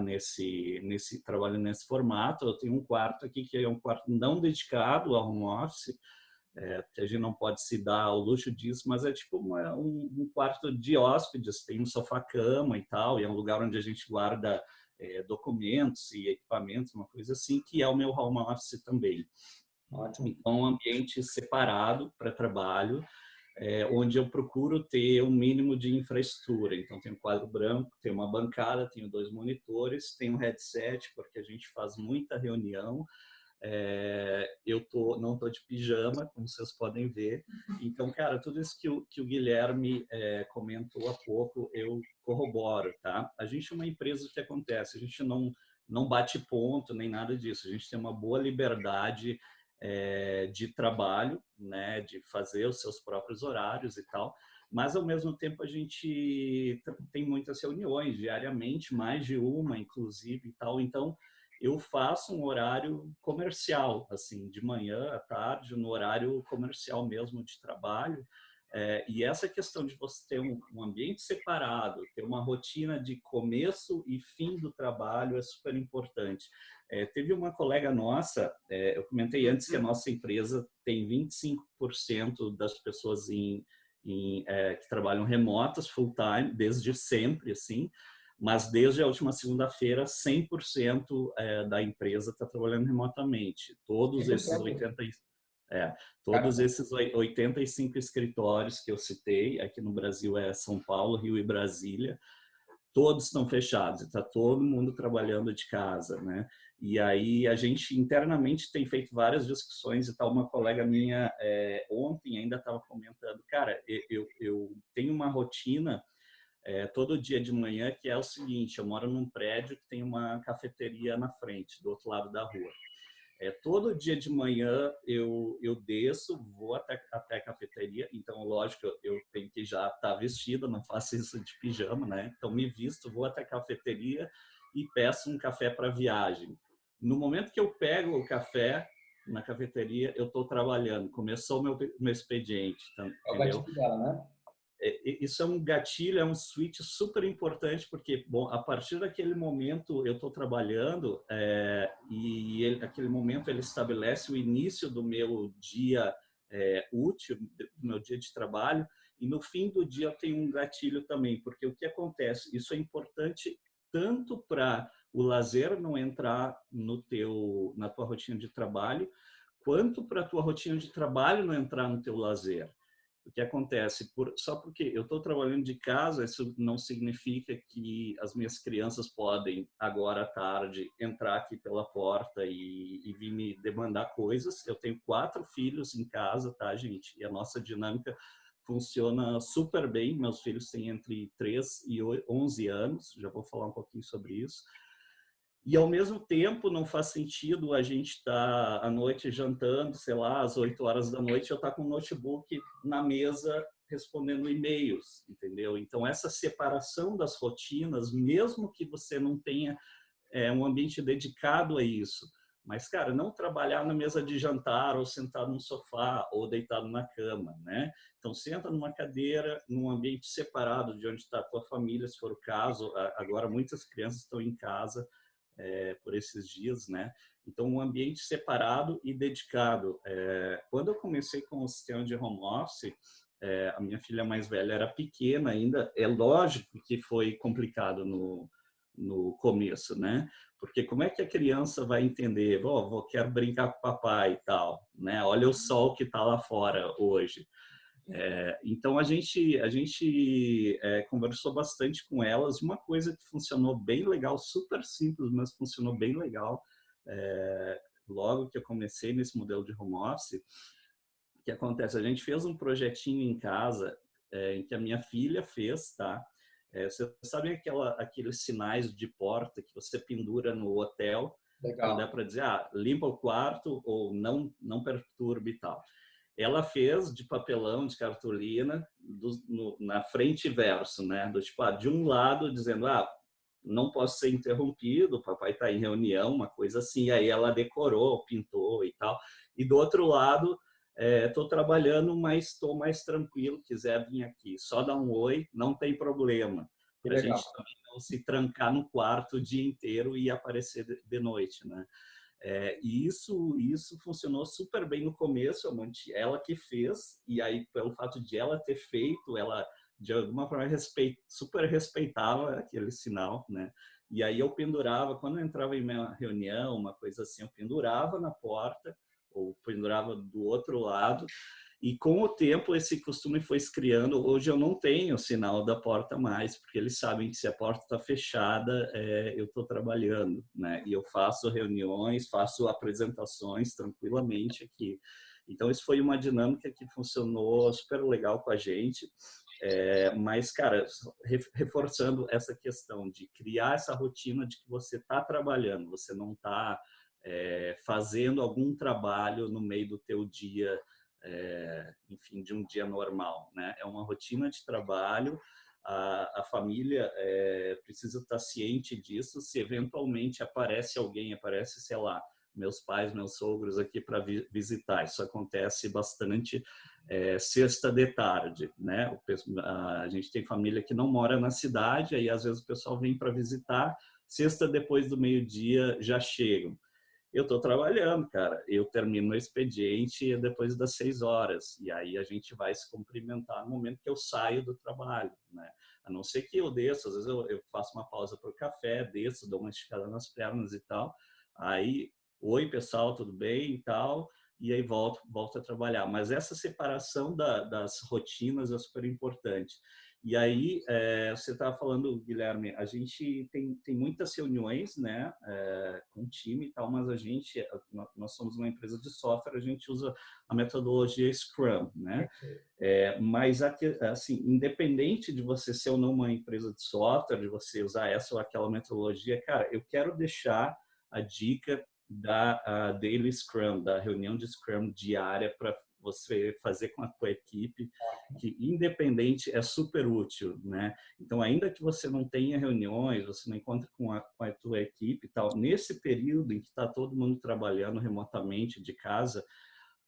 trabalhando nesse formato, eu tenho um quarto aqui que é um quarto não dedicado ao home office, que a gente não pode se dar ao luxo disso, mas é tipo um quarto de hóspedes, tem um sofá-cama e tal, e é um lugar onde a gente guarda documentos e equipamentos, uma coisa assim, que é o meu home office também. Ótimo. Então, um ambiente separado para trabalho, onde eu procuro ter um mínimo de infraestrutura. Então, tem um quadro branco, tem uma bancada, tenho 2 monitores, tenho um headset, porque a gente faz muita reunião. Eu não tô de pijama, como vocês podem ver. Então, cara, tudo isso que o Guilherme comentou há pouco, eu corroboro, tá? A gente é uma empresa que acontece, a gente não bate ponto nem nada disso. A gente tem uma boa liberdade de trabalho, né? De fazer os seus próprios horários e tal. Mas, ao mesmo tempo, a gente tem muitas reuniões diariamente, mais de uma, inclusive, e tal. Então, eu faço um horário comercial, assim, de manhã à tarde, no horário comercial mesmo de trabalho. E essa questão de você ter um ambiente separado, ter uma rotina de começo e fim do trabalho é super importante. Teve uma colega nossa, eu comentei antes que a nossa empresa tem 25% das pessoas que trabalham remotas, full-time, desde sempre, assim. Mas desde a última segunda-feira, 100% da empresa está trabalhando remotamente. Todos esses 85 escritórios que eu citei, aqui no Brasil é São Paulo, Rio e Brasília, todos estão fechados, está todo mundo trabalhando de casa, né? E aí a gente internamente tem feito várias discussões e tal. Uma colega minha ontem ainda estava comentando, cara, eu tenho uma rotina todo dia de manhã, que é o seguinte: eu moro num prédio que tem uma cafeteria na frente, do outro lado da rua. Todo dia de manhã eu desço, vou até a cafeteria. Então, lógico, eu tenho que já estar vestido, não faço isso de pijama, né? Então, me visto, vou até a cafeteria e peço um café para viagem. No momento que eu pego o café na cafeteria, eu estou trabalhando. Começou o meu expediente, entendeu? Né? Isso é um gatilho, é um switch super importante, porque, bom, a partir daquele momento eu estou trabalhando aquele momento ele estabelece o início do meu dia útil, do meu dia de trabalho, e no fim do dia eu tenho um gatilho também, porque o que acontece? Isso é importante tanto para o lazer não entrar na tua rotina de trabalho, quanto para a tua rotina de trabalho não entrar no teu lazer. O que acontece? Só porque eu estou trabalhando de casa, isso não significa que as minhas crianças podem, agora à tarde, entrar aqui pela porta e vir me demandar coisas. Eu tenho 4 filhos em casa, tá, gente? E a nossa dinâmica funciona super bem. Meus filhos têm entre 3 e 11 anos, já vou falar um pouquinho sobre isso. E, ao mesmo tempo, não faz sentido a gente estar à noite jantando, sei lá, às 8 horas da noite, eu estar com o notebook na mesa respondendo e-mails, entendeu? Então, essa separação das rotinas, mesmo que você não tenha um ambiente dedicado a isso, mas, cara, não trabalhar na mesa de jantar ou sentado no sofá ou deitado na cama, né? Então, senta numa cadeira, num ambiente separado de onde está a tua família, se for o caso. Agora, muitas crianças estão em casa por esses dias, né? Então, um ambiente separado e dedicado. Quando eu comecei com o sistema de home office, a minha filha mais velha era pequena ainda. É lógico que foi complicado no começo, né? Porque como é que a criança vai entender? Vou quero brincar com o papai e tal, né? Olha o sol que está lá fora hoje. Então a gente conversou bastante com elas. Uma coisa que funcionou bem legal, super simples, mas funcionou bem legal. Logo que eu comecei nesse modelo de home office, o que acontece? A gente fez um projetinho em casa em que a minha filha fez, tá? Vocês sabem aqueles sinais de porta que você pendura no hotel? Legal. Dá para dizer, limpa o quarto ou não perturbe e tal. Ela fez de papelão, de cartolina, na frente e verso, né? De um lado dizendo, não posso ser interrompido, o papai está em reunião, uma coisa assim. Aí ela decorou, pintou e tal. E do outro lado, estou trabalhando, mas estou mais tranquilo, quiser vir aqui, só dá um oi, não tem problema. Que Para a legal. gente também não se trancar no quarto o dia inteiro e aparecer de noite, né? E isso funcionou super bem no começo, ela que fez, e aí pelo fato de ela ter feito, ela de alguma forma super respeitava aquele sinal, né? E aí eu pendurava, quando eu entrava em minha reunião, uma coisa assim, eu pendurava na porta, ou pendurava do outro lado, e com o tempo esse costume foi se criando. Hoje eu não tenho o sinal da porta mais, porque eles sabem que se a porta está fechada, eu estou trabalhando, né? E eu faço reuniões, faço apresentações tranquilamente aqui. Então isso foi uma dinâmica que funcionou super legal com a gente. Mas, cara, reforçando essa questão de criar essa rotina de que você está trabalhando, você não está fazendo algum trabalho no meio do teu dia, enfim, de um dia normal, né? É uma rotina de trabalho, a família precisa estar ciente disso. Se eventualmente aparece alguém, aparece, sei lá, meus pais, meus sogros aqui para visitar, isso acontece bastante sexta de tarde, né? A gente tem família que não mora na cidade, aí às vezes o pessoal vem para visitar, sexta depois do meio-dia já chegam. Eu estou trabalhando, cara. Eu termino o expediente depois das 6 horas. E aí a gente vai se cumprimentar no momento que eu saio do trabalho, né? A não ser que eu desço, às vezes eu faço uma pausa para o café, desço, dou uma esticada nas pernas e tal. Aí, oi pessoal, tudo bem e tal. E aí volto a trabalhar. Mas essa separação das rotinas é super importante. E aí, você estava falando, Guilherme, a gente tem muitas reuniões, né, com o time e tal, mas nós somos uma empresa de software, a gente usa a metodologia Scrum, né? Mas, assim, independente de você ser ou não uma empresa de software, de você usar essa ou aquela metodologia, cara, eu quero deixar a dica da Daily Scrum, da reunião de Scrum diária para você fazer com a tua equipe, que independente é super útil, né? Então, ainda que você não tenha reuniões, você não encontre com a tua equipe e tal, nesse período em que está todo mundo trabalhando remotamente de casa,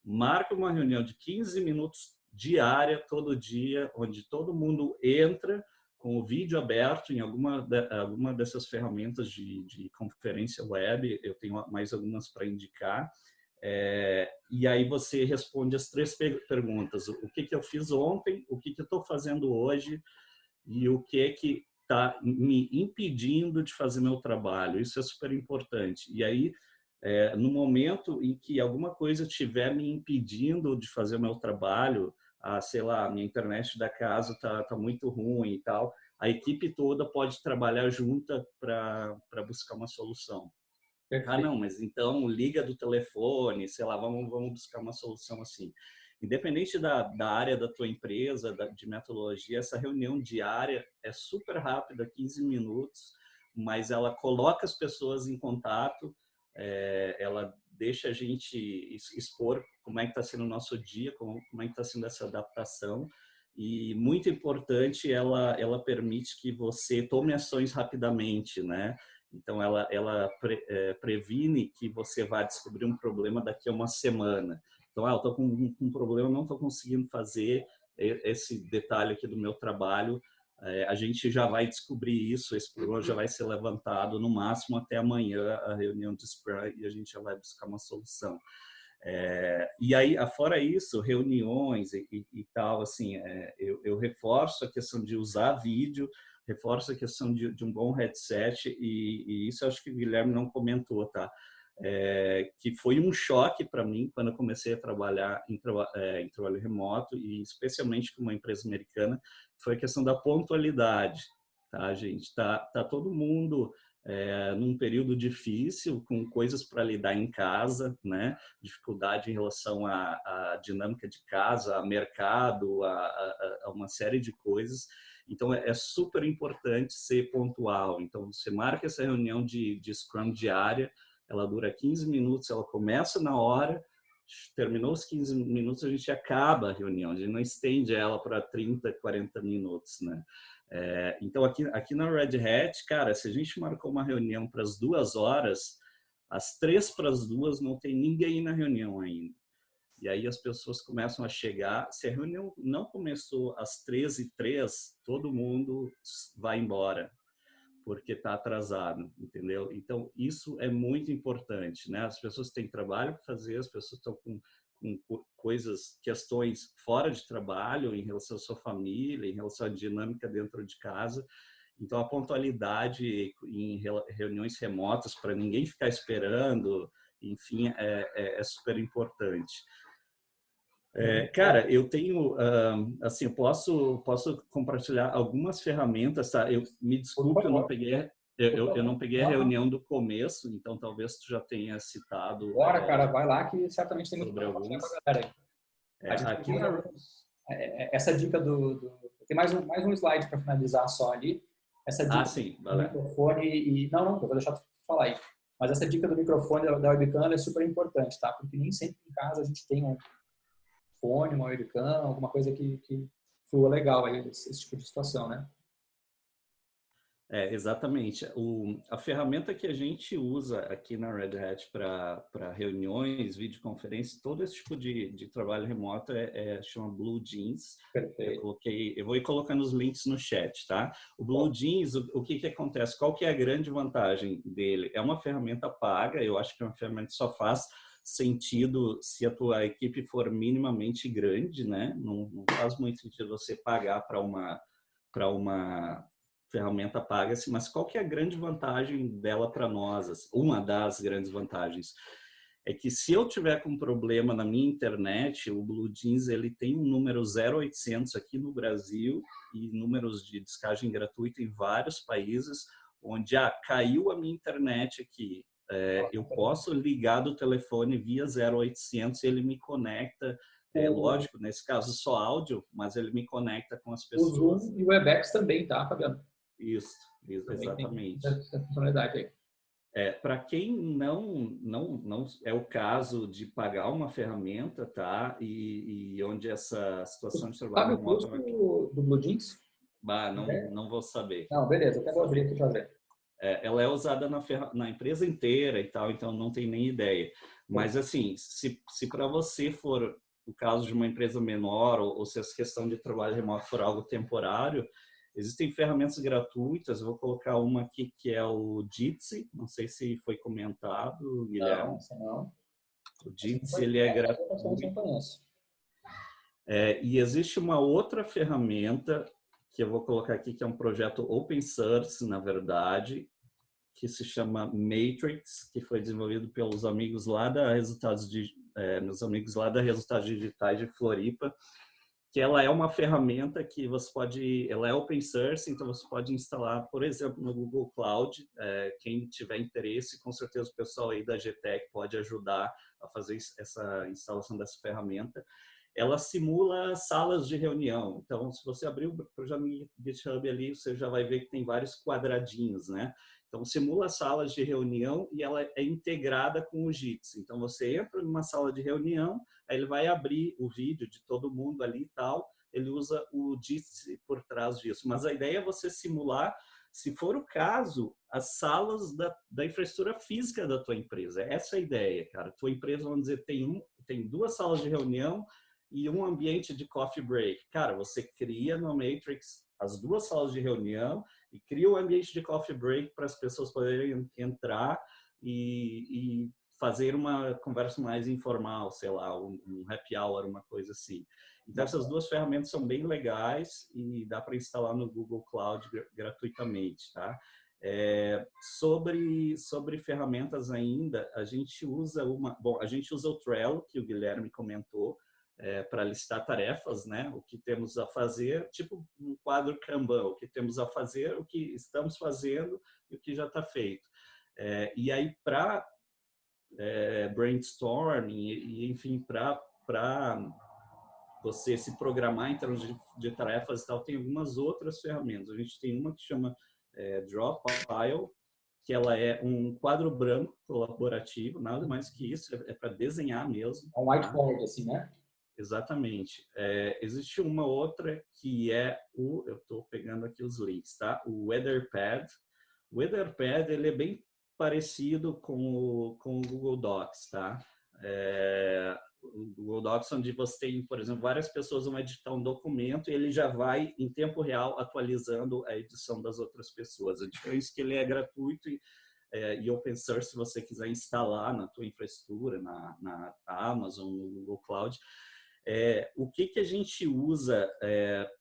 marca uma reunião de 15 minutos diária, todo dia, onde todo mundo entra com o vídeo aberto em alguma dessas ferramentas de conferência web. Eu tenho mais algumas para indicar. E aí você responde as 3 perguntas: o que eu fiz ontem, o que eu estou fazendo hoje e o que está me impedindo de fazer meu trabalho. Isso é super importante. E aí, no momento em que alguma coisa estiver me impedindo de fazer o meu trabalho, sei lá, minha internet da casa tá muito ruim e tal, a equipe toda pode trabalhar junta para buscar uma solução. Não, mas então liga do telefone, sei lá, vamos buscar uma solução assim. Independente da área da tua empresa, de metodologia, essa reunião diária é super rápida, 15 minutos, mas ela coloca as pessoas em contato, ela deixa a gente expor como é que está sendo o nosso dia, como é que está sendo essa adaptação. E, muito importante, ela permite que você tome ações rapidamente, né? Então, ela previne que você vai descobrir um problema daqui a uma semana. Então, eu estou com um problema, não estou conseguindo fazer esse detalhe aqui do meu trabalho. A gente já vai descobrir isso, esse problema já vai ser levantado no máximo até amanhã, a reunião de Scrum, e a gente já vai buscar uma solução. E aí, fora isso, reuniões e tal, assim, eu reforço a questão de usar vídeo, reforço a questão de um bom headset, e isso eu acho que o Guilherme não comentou, tá? Que foi um choque para mim quando eu comecei a trabalhar em trabalho remoto, e especialmente com uma empresa americana, foi a questão da pontualidade, tá, gente? Tá todo mundo num período difícil, com coisas para lidar em casa, né? Dificuldade em relação à dinâmica de casa, a mercado, a uma série de coisas. Então, é super importante ser pontual. Então, você marca essa reunião de Scrum diária, ela dura 15 minutos, ela começa na hora, terminou os 15 minutos, a gente acaba a reunião, a gente não estende ela para 30, 40 minutos, né? Então, aqui na Red Hat, cara, se a gente marcou uma reunião para as 2 horas, às 3 para as 2 não tem ninguém na reunião ainda. E aí as pessoas começam a chegar. Se a reunião não começou às 13h03, todo mundo vai embora, porque está atrasado, entendeu? Então, isso é muito importante, né? As pessoas têm trabalho para fazer, as pessoas estão com questões fora de trabalho, em relação à sua família, em relação à dinâmica dentro de casa. Então, a pontualidade em reuniões remotas, para ninguém ficar esperando, enfim, é super importante. Cara, eu tenho, assim, eu posso compartilhar algumas ferramentas, tá? Me desculpe, eu não peguei, eu não peguei a reunião do começo, então talvez tu já tenha citado. Bora, cara, vai lá que certamente tem muito sobre alguns. Aqui essa dica tem mais um slide para finalizar só ali. Essa dica sim, do microfone e não, eu vou deixar tu falar aí. Mas essa dica do microfone da webcam é super importante, tá? Porque nem sempre em casa a gente tem um fone, uma webcam, alguma coisa que flua legal aí, esse tipo de situação, né? Exatamente. A ferramenta que a gente usa aqui na Red Hat para reuniões, videoconferência, todo esse tipo de trabalho remoto chama BlueJeans. Eu vou ir colocando os links no chat, tá? O BlueJeans, o que acontece? Qual que é a grande vantagem dele? É uma ferramenta paga, eu acho que é uma ferramenta que só faz sentido se a tua equipe for minimamente grande, né? Não faz muito sentido você pagar para uma ferramenta paga-se, mas qual que é a grande vantagem dela para nós? Uma das grandes vantagens é que se eu tiver com problema na minha internet, o BlueJeans ele tem um número 0800 aqui no Brasil e números de descagem gratuita em vários países, onde caiu a minha internet aqui. Eu posso ligar do telefone via 0800 e ele me conecta. Lógico, nesse caso só áudio, mas ele me conecta com as pessoas. O Zoom e o Webex também, tá, Fabiano? Isso, exatamente. Essa funcionalidade aí. Para quem não é o caso de pagar uma ferramenta, tá? E onde essa situação de trabalho sabe o custo do BlueJeans? Não vou saber. Não, beleza, até vou abrir aqui para ver. Ela é usada na empresa inteira e tal, então não tem nem ideia. Mas assim, se para você for o caso de uma empresa menor ou se essa questão de trabalho remoto for algo temporário, existem ferramentas gratuitas. Eu vou colocar uma aqui que é o Jitsi. Não sei se foi comentado, Guilherme. Não. O Jitsi, ele é gratuito. E existe uma outra ferramenta que eu vou colocar aqui, que é um projeto open source, na verdade, que se chama Matrix, que foi desenvolvido pelos amigos lá da Resultados Digitais de Floripa, que ela é uma ferramenta que ela é open source, então você pode instalar, por exemplo, no Google Cloud. Quem tiver interesse, com certeza o pessoal aí da GTEC pode ajudar a fazer essa instalação dessa ferramenta. Ela simula salas de reunião. Então, se você abrir o projeto GitHub ali, você já vai ver que tem vários quadradinhos, né? Então, simula salas de reunião e ela é integrada com o Jitsi. Então, você entra numa sala de reunião, aí ele vai abrir o vídeo de todo mundo ali e tal. Ele usa o Jitsi por trás disso. Mas a ideia é você simular, se for o caso, as salas da infraestrutura física da tua empresa. Essa é a ideia, cara. Tua empresa, vamos dizer, tem 2 salas de reunião e um ambiente de coffee break. Cara, você cria no Matrix as 2 salas de reunião e cria um ambiente de coffee break para as pessoas poderem entrar e fazer uma conversa mais informal, sei lá, um happy hour, uma coisa assim. Então, essas 2 ferramentas são bem legais e dá para instalar no Google Cloud gratuitamente, tá? Sobre ferramentas ainda, a gente usa o Trello, que o Guilherme comentou, para listar tarefas, né? O que temos a fazer, tipo um quadro Kanban, o que temos a fazer, o que estamos fazendo e o que já está feito. E aí, para brainstorming e enfim, para você se programar em termos de tarefas e tal, tem algumas outras ferramentas. A gente tem uma que chama Dropfile, que ela é um quadro branco colaborativo, nada mais que isso, é para desenhar mesmo. É um whiteboard, assim, né? Exatamente. Existe uma outra que é eu estou pegando aqui os links, tá? O Weatherpad. O Weatherpad, ele é bem parecido com o Google Docs, tá? O Google Docs, onde você tem, por exemplo, várias pessoas vão editar um documento e ele já vai, em tempo real, atualizando a edição das outras pessoas. A diferença é que ele é gratuito e open source, se você quiser instalar na tua infraestrutura, na Amazon, no Google Cloud. O que a gente usa,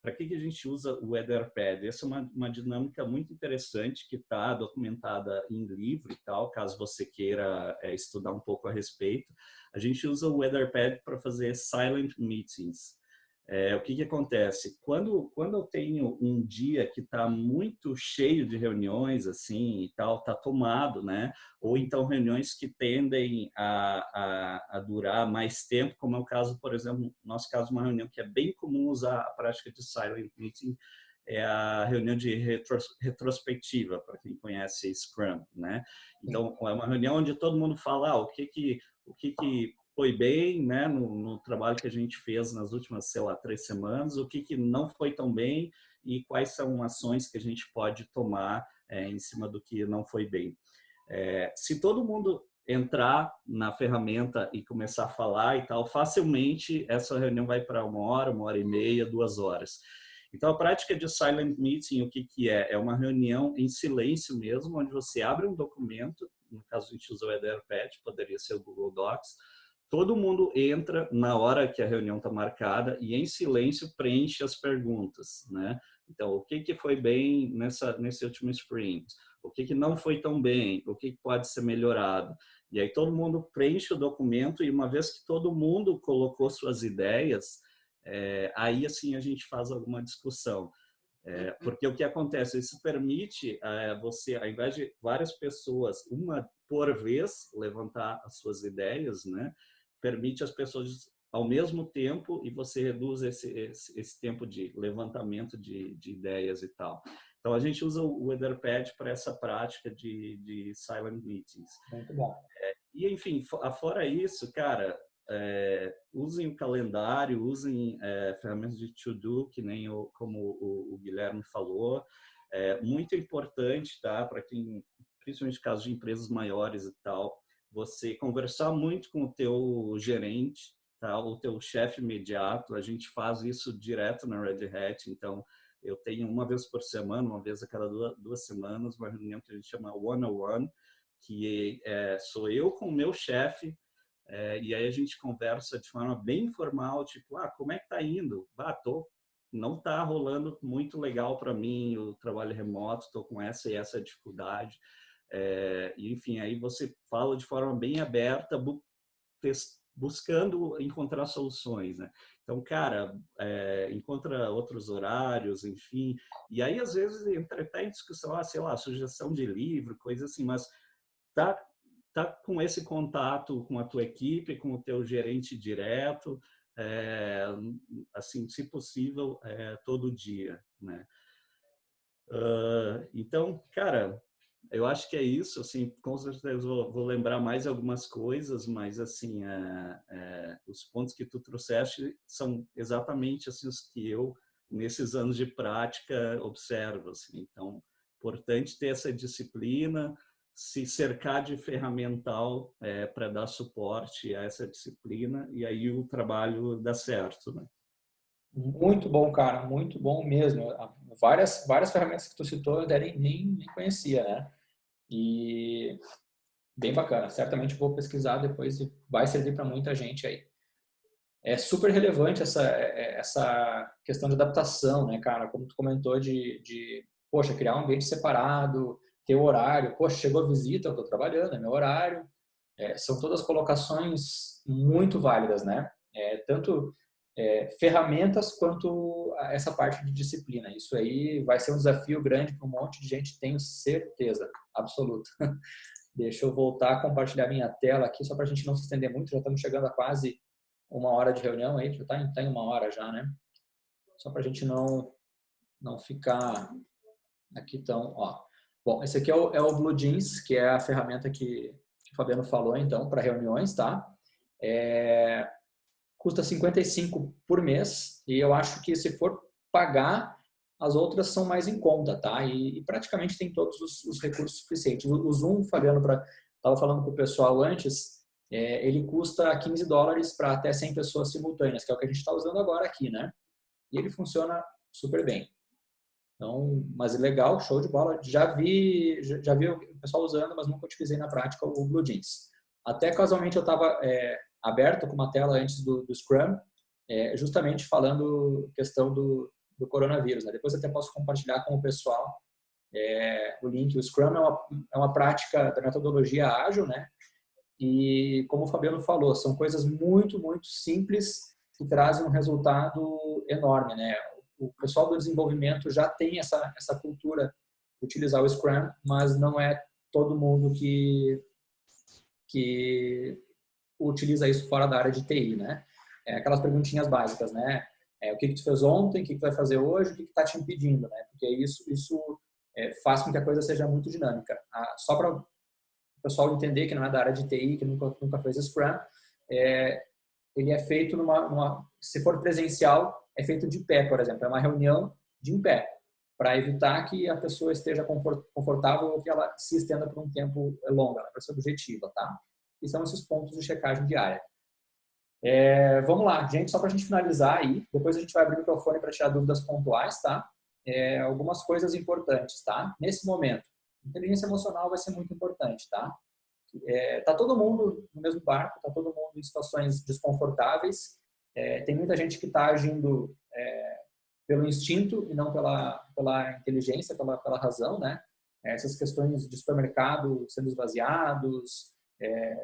para que a gente usa o Weatherpad? Essa é uma dinâmica muito interessante que está documentada em livro e tal, caso você queira estudar um pouco a respeito. A gente usa o Weatherpad para fazer silent meetings. O que acontece? Quando eu tenho um dia que está muito cheio de reuniões, assim, e tal, está tomado, né? Ou então reuniões que tendem a durar mais tempo, como é o caso, por exemplo, no nosso caso, uma reunião que é bem comum usar a prática de silent meeting, é a reunião de retrospectiva, para quem conhece Scrum, né? Então, é uma reunião onde todo mundo fala o que foi bem, né, no trabalho que a gente fez nas últimas, sei lá, 3 semanas, o que não foi tão bem e quais são ações que a gente pode tomar em cima do que não foi bem. Se todo mundo entrar na ferramenta e começar a falar e tal, facilmente essa reunião vai para 1 hora e meia, 2 horas. Então, a prática de silent meeting, o que é? É uma reunião em silêncio mesmo, onde você abre um documento, no caso a gente usa o Weatherpad, poderia ser o Google Docs, todo mundo entra na hora que a reunião está marcada e em silêncio preenche as perguntas, né? Então, o que foi bem nesse último sprint? O que não foi tão bem? O que pode ser melhorado? E aí todo mundo preenche o documento e uma vez que todo mundo colocou suas ideias, aí assim a gente faz alguma discussão. Porque o que acontece? Isso permite você, ao invés de várias pessoas, uma por vez, levantar as suas ideias, né? Permite as pessoas ao mesmo tempo e você reduz esse tempo de levantamento de ideias e tal. Então, a gente usa o Weatherpad para essa prática de silent meetings. Muito bom. E, enfim, fora isso, cara, usem o calendário, usem ferramentas de to-do, que nem como o Guilherme falou. Muito importante, tá? Para quem, principalmente em casos de empresas maiores e tal, você conversar muito com o teu gerente, tá? O teu chefe imediato. A gente faz isso direto na Red Hat, então eu tenho uma vez por semana, uma vez a cada 2 semanas, uma reunião que a gente chama one-on-one, que sou eu com o meu chefe, e aí a gente conversa de forma bem informal, tipo, como é que tá indo? Não tá rolando muito legal para mim o trabalho remoto, estou com essa e essa dificuldade. E, enfim, aí você fala de forma bem aberta, buscando encontrar soluções, né? Então, cara, encontra outros horários, enfim. E aí, às vezes, entra até em discussão, sei lá, sugestão de livro, coisa assim, mas tá com esse contato com a tua equipe, com o teu gerente direto, assim, se possível, todo dia, né? Então, cara, eu acho que é isso, assim, com certeza vou lembrar mais algumas coisas, mas, assim, os pontos que tu trouxeste são exatamente assim, os que eu, nesses anos de prática, observo, assim. Então, importante ter essa disciplina, se cercar de ferramental para dar suporte a essa disciplina, e aí o trabalho dá certo, né? Muito bom, cara, muito bom mesmo. Várias ferramentas que tu citou eu nem conhecia, né? E bem bacana. Certamente vou pesquisar depois e vai servir para muita gente aí. É super relevante essa questão de adaptação, né, cara? Como tu comentou poxa, criar um ambiente separado, ter o horário. Poxa, chegou a visita, eu estou trabalhando, é meu horário. São todas colocações muito válidas, né? Tanto ferramentas quanto essa parte de disciplina. Isso aí vai ser um desafio grande para um monte de gente, tenho certeza absoluta. Deixa eu voltar a compartilhar minha tela aqui, só para a gente não se estender muito, já estamos chegando a quase 1 hora de reunião aí, já está em 1 hora já, né? Só para a gente não ficar aqui tão, ó. Bom, esse aqui é o Blue Jeans, que é a ferramenta que o Fabiano falou, então, para reuniões, tá? Custa 55 por mês e eu acho que se for pagar, as outras são mais em conta, tá? E praticamente tem todos os recursos suficientes. O Zoom, Fabiano, estava falando com o pessoal antes, ele custa $15 para até 100 pessoas simultâneas, que é o que a gente está usando agora aqui, né? E ele funciona super bem. Então, mas é legal, show de bola. Já vi o pessoal usando, mas nunca utilizei na prática o Blue Jeans. Até casualmente eu estava aberto com uma tela antes do Scrum, justamente falando questão do coronavírus, né? Depois até posso compartilhar com o pessoal o link. O Scrum é uma prática da metodologia ágil, né? E como o Fabiano falou, são coisas muito, muito simples que trazem um resultado enorme, né? O pessoal do desenvolvimento já tem essa cultura de utilizar o Scrum, mas não é todo mundo que utiliza isso fora da área de TI, né? Aquelas perguntinhas básicas, né? O que tu fez ontem, o que tu vai fazer hoje, o que está te impedindo, né? Porque isso faz com que a coisa seja muito dinâmica. Só para o pessoal entender que não é da área de TI, que nunca fez Scrum, ele é feito se for presencial, é feito de pé, por exemplo. É uma reunião de em pé, para evitar que a pessoa esteja confortável ou que ela se estenda por um tempo longo, para ser objetiva, tá? E são esses pontos de checagem diária. Vamos lá, gente, só para a gente finalizar aí, depois a gente vai abrir o microfone para tirar dúvidas pontuais, tá? Algumas coisas importantes, tá? Nesse momento, inteligência emocional vai ser muito importante, tá? Tá todo mundo no mesmo barco, tá todo mundo em situações desconfortáveis, tem muita gente que está agindo pelo instinto e não pela inteligência, pela razão, né? Essas questões de supermercado sendo esvaziados,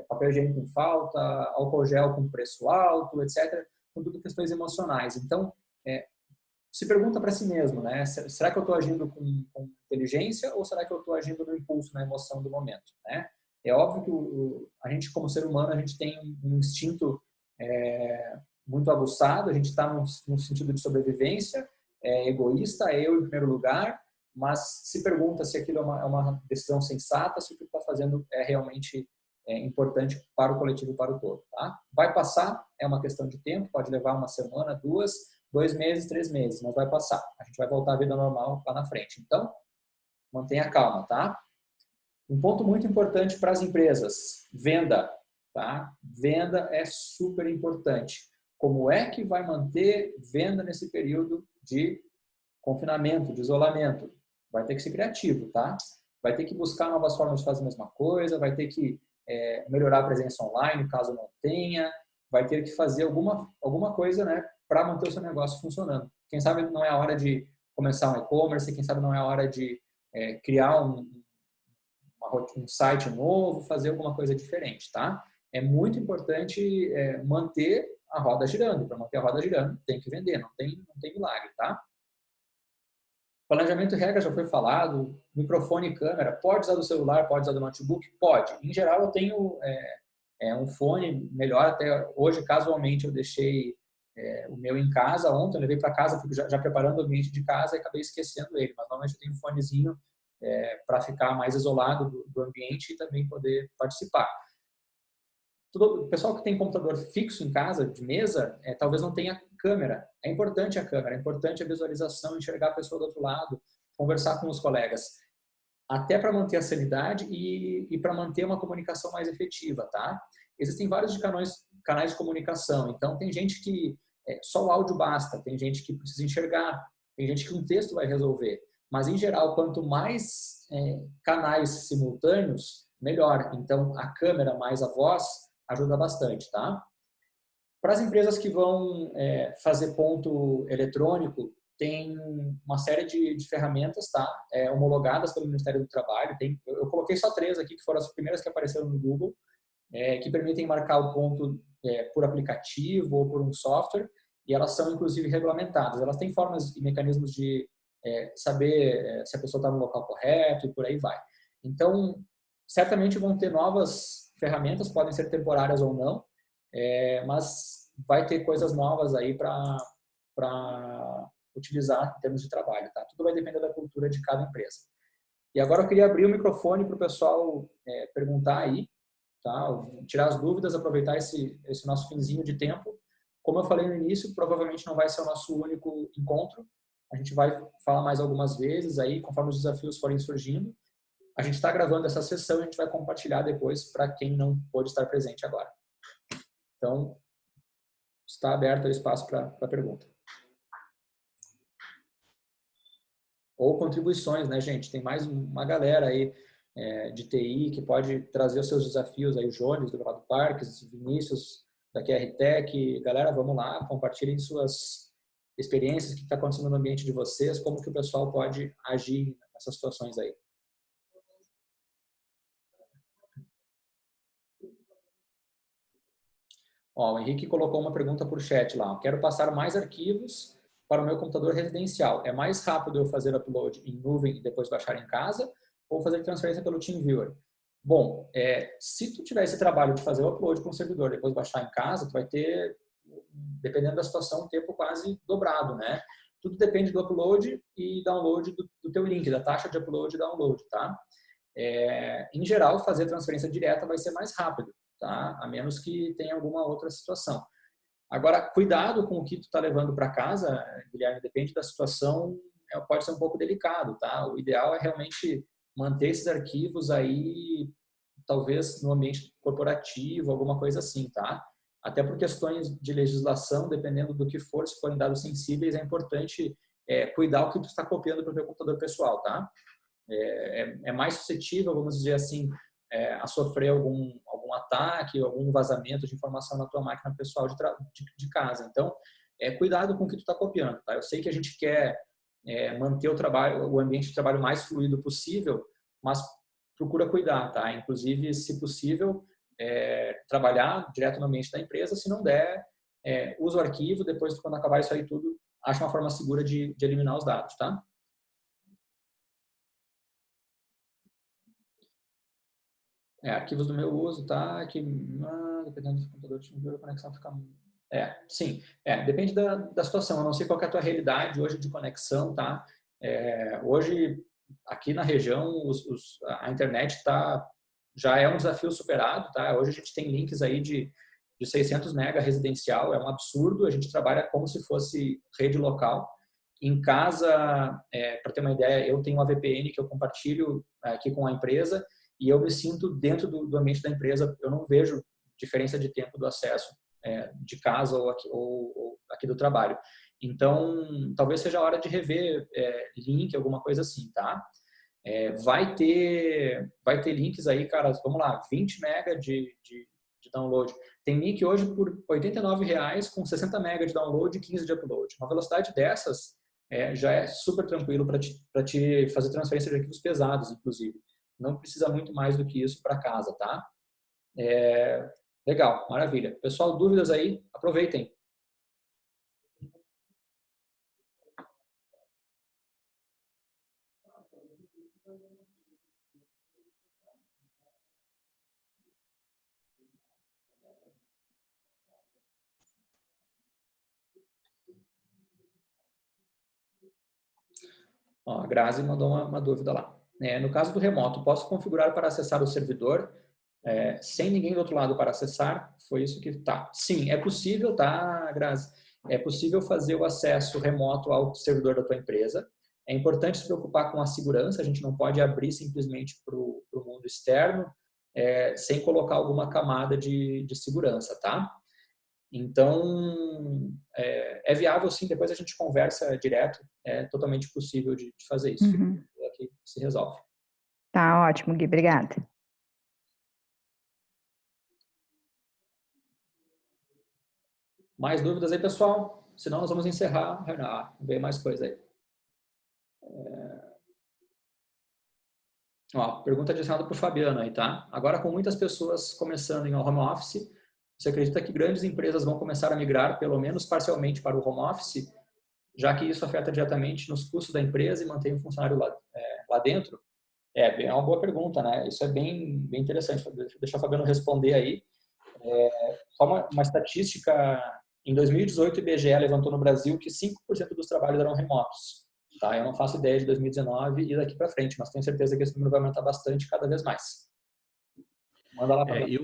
papel higiênico com falta, álcool gel com preço alto, etc. São tudo questões emocionais. Então, se pergunta para si mesmo, né? Será que eu estou agindo com inteligência ou será que eu estou agindo no impulso, na emoção do momento, né? É óbvio que a gente, como ser humano, a gente tem um instinto muito aguçado, a gente está num sentido de sobrevivência, egoísta, eu em primeiro lugar, mas se pergunta se aquilo é uma decisão sensata, se o que está fazendo é realmente importante para o coletivo e para o todo, tá? Vai passar, é uma questão de tempo, pode levar uma semana, 2 meses, 3 meses, mas vai passar. A gente vai voltar à vida normal lá na frente. Então, mantenha calma, tá? Um ponto muito importante para as empresas, venda, tá? Venda é super importante. Como é que vai manter venda nesse período de confinamento, de isolamento? Vai ter que ser criativo, tá? Vai ter que buscar novas formas de fazer a mesma coisa, vai ter que melhorar a presença online, caso não tenha, vai ter que fazer alguma coisa, né, para manter o seu negócio funcionando. Quem sabe não é a hora de começar um e-commerce, quem sabe não é a hora de criar um site novo, fazer alguma coisa diferente, tá? É muito importante manter a roda girando. Para manter a roda girando, tem que vender, não tem milagre, tá? Planejamento e regra já foi falado, microfone e câmera, pode usar do celular, pode usar do notebook? Pode. Em geral, eu tenho um fone melhor, até hoje, casualmente, eu deixei o meu em casa ontem, eu levei para casa, porque já preparando o ambiente de casa e acabei esquecendo ele, mas normalmente eu tenho um fonezinho para ficar mais isolado do ambiente e também poder participar. O pessoal que tem computador fixo em casa, de mesa, talvez não tenha câmera. É importante a câmera, é importante a visualização, enxergar a pessoa do outro lado, conversar com os colegas. Até para manter a sanidade e para manter uma comunicação mais efetiva, tá? Existem vários canais de comunicação. Então, tem gente que só o áudio basta, tem gente que precisa enxergar, tem gente que um texto vai resolver. Mas, em geral, quanto mais canais simultâneos, melhor. Então, a câmera mais a voz ajuda bastante, tá? Para as empresas que vão fazer ponto eletrônico, tem uma série de ferramentas, tá? Homologadas pelo Ministério do Trabalho. Eu coloquei só 3 aqui, que foram as primeiras que apareceram no Google, que permitem marcar o ponto por aplicativo ou por um software, e elas são, inclusive, regulamentadas. Elas têm formas e mecanismos de saber se a pessoa está no local correto e por aí vai. Então, certamente vão ter novas ferramentas, podem ser temporárias ou não, mas vai ter coisas novas aí para utilizar em termos de trabalho, tá? Tudo vai depender da cultura de cada empresa. E agora eu queria abrir o microfone para o pessoal perguntar aí, tá? Tirar as dúvidas, aproveitar esse nosso finzinho de tempo. Como eu falei no início, provavelmente não vai ser o nosso único encontro. A gente vai falar mais algumas vezes aí, conforme os desafios forem surgindo. A gente está gravando essa sessão e a gente vai compartilhar depois para quem não pôde estar presente agora. Então, está aberto o espaço para pergunta. Ou contribuições, né, gente? Tem mais uma galera aí de TI que pode trazer os seus desafios aí, o Jones, do Gravado Parques, Vinícius, da QRTech. Galera, vamos lá, compartilhem suas experiências, o que está acontecendo no ambiente de vocês, como que o pessoal pode agir nessas situações aí. Ó, o Henrique colocou uma pergunta por chat lá. Quero passar mais arquivos para o meu computador residencial. É mais rápido eu fazer upload em nuvem e depois baixar em casa ou fazer transferência pelo TeamViewer? Bom, se tu tiver esse trabalho de fazer o upload para um servidor e depois baixar em casa, tu vai ter, dependendo da situação, um tempo quase dobrado, né? Tudo depende do upload e download do teu link, da taxa de upload e download, tá? Em geral, fazer transferência direta vai ser mais rápido, tá? A menos que tenha alguma outra situação. Agora, cuidado com o que tu está levando para casa, Guilherme, depende da situação, pode ser um pouco delicado, tá? O ideal é realmente manter esses arquivos aí, talvez no ambiente corporativo, alguma coisa assim, tá? Até por questões de legislação, dependendo do que for, se forem dados sensíveis, é importante cuidar o que tu está copiando para o teu computador pessoal, tá? É mais suscetível, vamos dizer assim, a sofrer algum ataque, algum vazamento de informação na tua máquina pessoal de casa. Então, cuidado com o que tu está copiando, tá? Eu sei que a gente quer manter o ambiente de trabalho mais fluido possível, mas procura cuidar, tá? Inclusive, se possível, trabalhar direto no ambiente da empresa. Se não der, usa o arquivo, depois, quando acabar isso aí tudo, acha uma forma segura de eliminar os dados, tá? Arquivos do meu uso, tá? Que, dependendo do computador, a conexão fica... sim. Depende da situação. Eu não sei qual que é a tua realidade hoje de conexão, tá? Hoje, aqui na região, a internet já é um desafio superado, tá? Hoje a gente tem links aí de 600 mega residencial, é um absurdo. A gente trabalha como se fosse rede local. Em casa, para ter uma ideia, eu tenho uma VPN que eu compartilho aqui com a empresa, e eu me sinto dentro do ambiente da empresa. Eu não vejo diferença de tempo do acesso de casa ou aqui do trabalho. Então, talvez seja a hora de rever link, alguma coisa assim, tá? Vai ter links aí, cara, vamos lá, 20 mega de download. Tem link hoje por R$ 89,00 com 60 mega de download e 15 de upload. Uma velocidade dessas já é super tranquilo para te fazer transferência de arquivos pesados, inclusive. Não precisa muito mais do que isso para casa, tá? Legal, maravilha. Pessoal, dúvidas aí? Aproveitem. Ó, a Grazi mandou uma dúvida lá. No caso do remoto, posso configurar para acessar o servidor sem ninguém do outro lado para acessar? Foi isso que tá. Sim, é possível, tá, Grazi? É possível fazer o acesso remoto ao servidor da tua empresa. É importante se preocupar com a segurança. A gente não pode abrir simplesmente para o mundo externo sem colocar alguma camada de segurança, tá? Então, é viável sim, depois a gente conversa direto, é totalmente possível de fazer isso. Uhum. Aqui se resolve. Tá ótimo, Gui, obrigada. Mais dúvidas aí, pessoal? Senão nós vamos encerrar. Vamos ver mais coisa aí. Pergunta direcionada para o Fabiano aí, tá? Agora, com muitas pessoas começando em home office, você acredita que grandes empresas vão começar a migrar, pelo menos parcialmente, para o home office, já que isso afeta diretamente nos custos da empresa e mantém o funcionário lá dentro? É uma boa pergunta, né? Isso é bem interessante. Deixa o Fabiano responder aí. Só uma estatística, em 2018 o IBGE levantou no Brasil que 5% dos trabalhos eram remotos, tá? Eu não faço ideia de 2019 e daqui para frente, mas tenho certeza que esse número vai aumentar bastante cada vez mais. Manda lá para mim.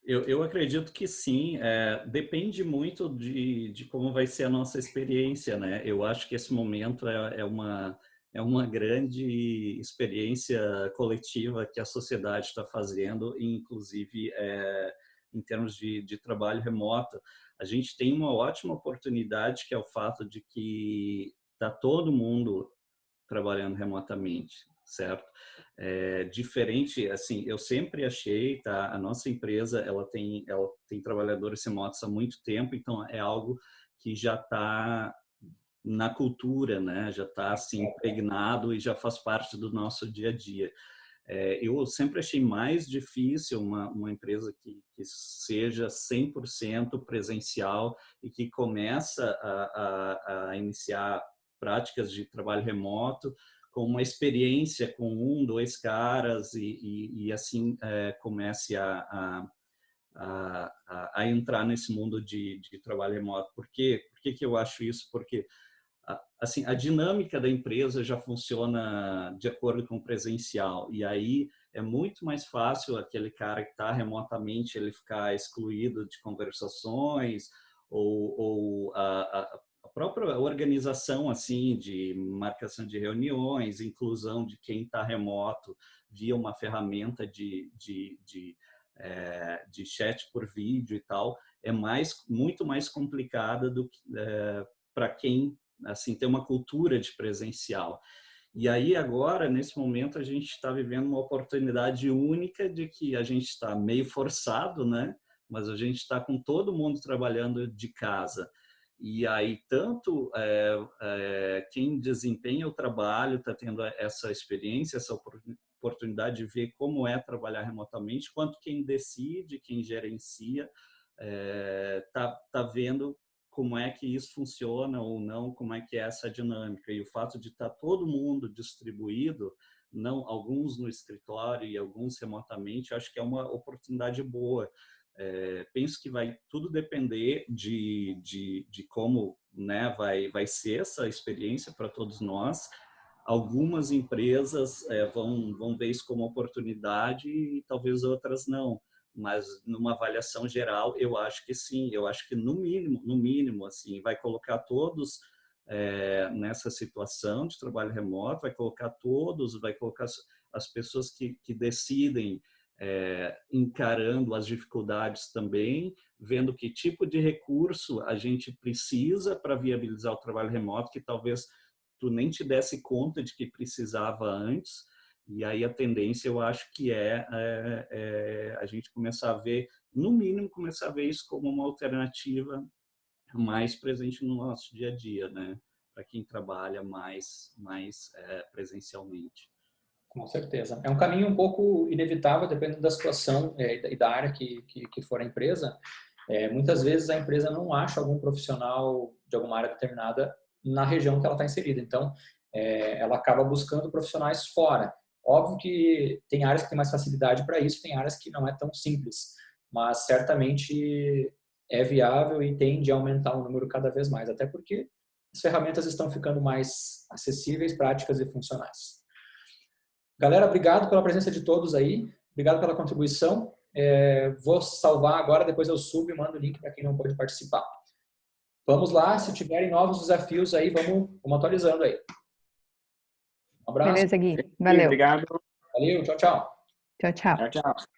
Eu acredito que sim, depende muito de como vai ser a nossa experiência, né? Eu acho que esse momento é uma grande experiência coletiva que a sociedade está fazendo, inclusive em termos de trabalho remoto. A gente tem uma ótima oportunidade, que é o fato de que está todo mundo trabalhando remotamente, certo? Diferente, assim, eu sempre achei, tá? A nossa empresa, ela tem trabalhadores remotos há muito tempo, então é algo que já está na cultura, né? Já está assim impregnado e já faz parte do nosso dia a dia. Eu sempre achei mais difícil uma empresa que seja 100% presencial e que começa a iniciar práticas de trabalho remoto com uma experiência com 1, 2 caras e assim comece a entrar nesse mundo de trabalho remoto. Por quê? Por que eu acho isso? Porque assim, a dinâmica da empresa já funciona de acordo com o presencial, e aí é muito mais fácil aquele cara que está remotamente ele ficar excluído de conversações ou a própria organização assim de marcação de reuniões, inclusão de quem está remoto via uma ferramenta de chat por vídeo e tal, é muito mais complicada do que para quem assim tem uma cultura de presencial. E aí agora, nesse momento, a gente está vivendo uma oportunidade única de que a gente está meio forçado, né? Mas a gente está com todo mundo trabalhando de casa. E aí tanto quem desempenha o trabalho está tendo essa experiência, essa oportunidade de ver como é trabalhar remotamente, quanto quem decide, quem gerencia, tá vendo como é que isso funciona ou não, como é que é essa dinâmica. E o fato de estar todo mundo distribuído, não alguns no escritório e alguns remotamente, acho que é uma oportunidade boa. Penso que vai tudo depender de como, né, vai ser essa experiência para todos nós. Algumas empresas vão ver isso como oportunidade e talvez outras não. Mas numa avaliação geral, eu acho que sim. Eu acho que no mínimo, assim, vai colocar todos nessa situação de trabalho remoto, vai colocar as pessoas que decidem encarando as dificuldades também, vendo que tipo de recurso a gente precisa para viabilizar o trabalho remoto, que talvez tu nem te desse conta de que precisava antes. E aí a tendência, eu acho que a gente começar a ver, no mínimo, começar a ver isso como uma alternativa mais presente no nosso dia a dia, né? Para quem trabalha mais presencialmente. Com certeza. É um caminho um pouco inevitável, dependendo da situação e da área que for a empresa. Muitas vezes a empresa não acha algum profissional de alguma área determinada na região que ela está inserida. Então, ela acaba buscando profissionais fora. Óbvio que tem áreas que tem mais facilidade para isso, tem áreas que não é tão simples, mas certamente é viável e tende a aumentar o número cada vez mais, até porque as ferramentas estão ficando mais acessíveis, práticas e funcionais. Galera, obrigado pela presença de todos aí, obrigado pela contribuição. Vou salvar agora, depois eu subo e mando o link para quem não pôde participar. Vamos lá, se tiverem novos desafios aí, vamos atualizando aí. Um abraço. Beleza, Gui. Valeu. Obrigado. Valeu, tchau, tchau. Tchau, tchau. Tchau, tchau.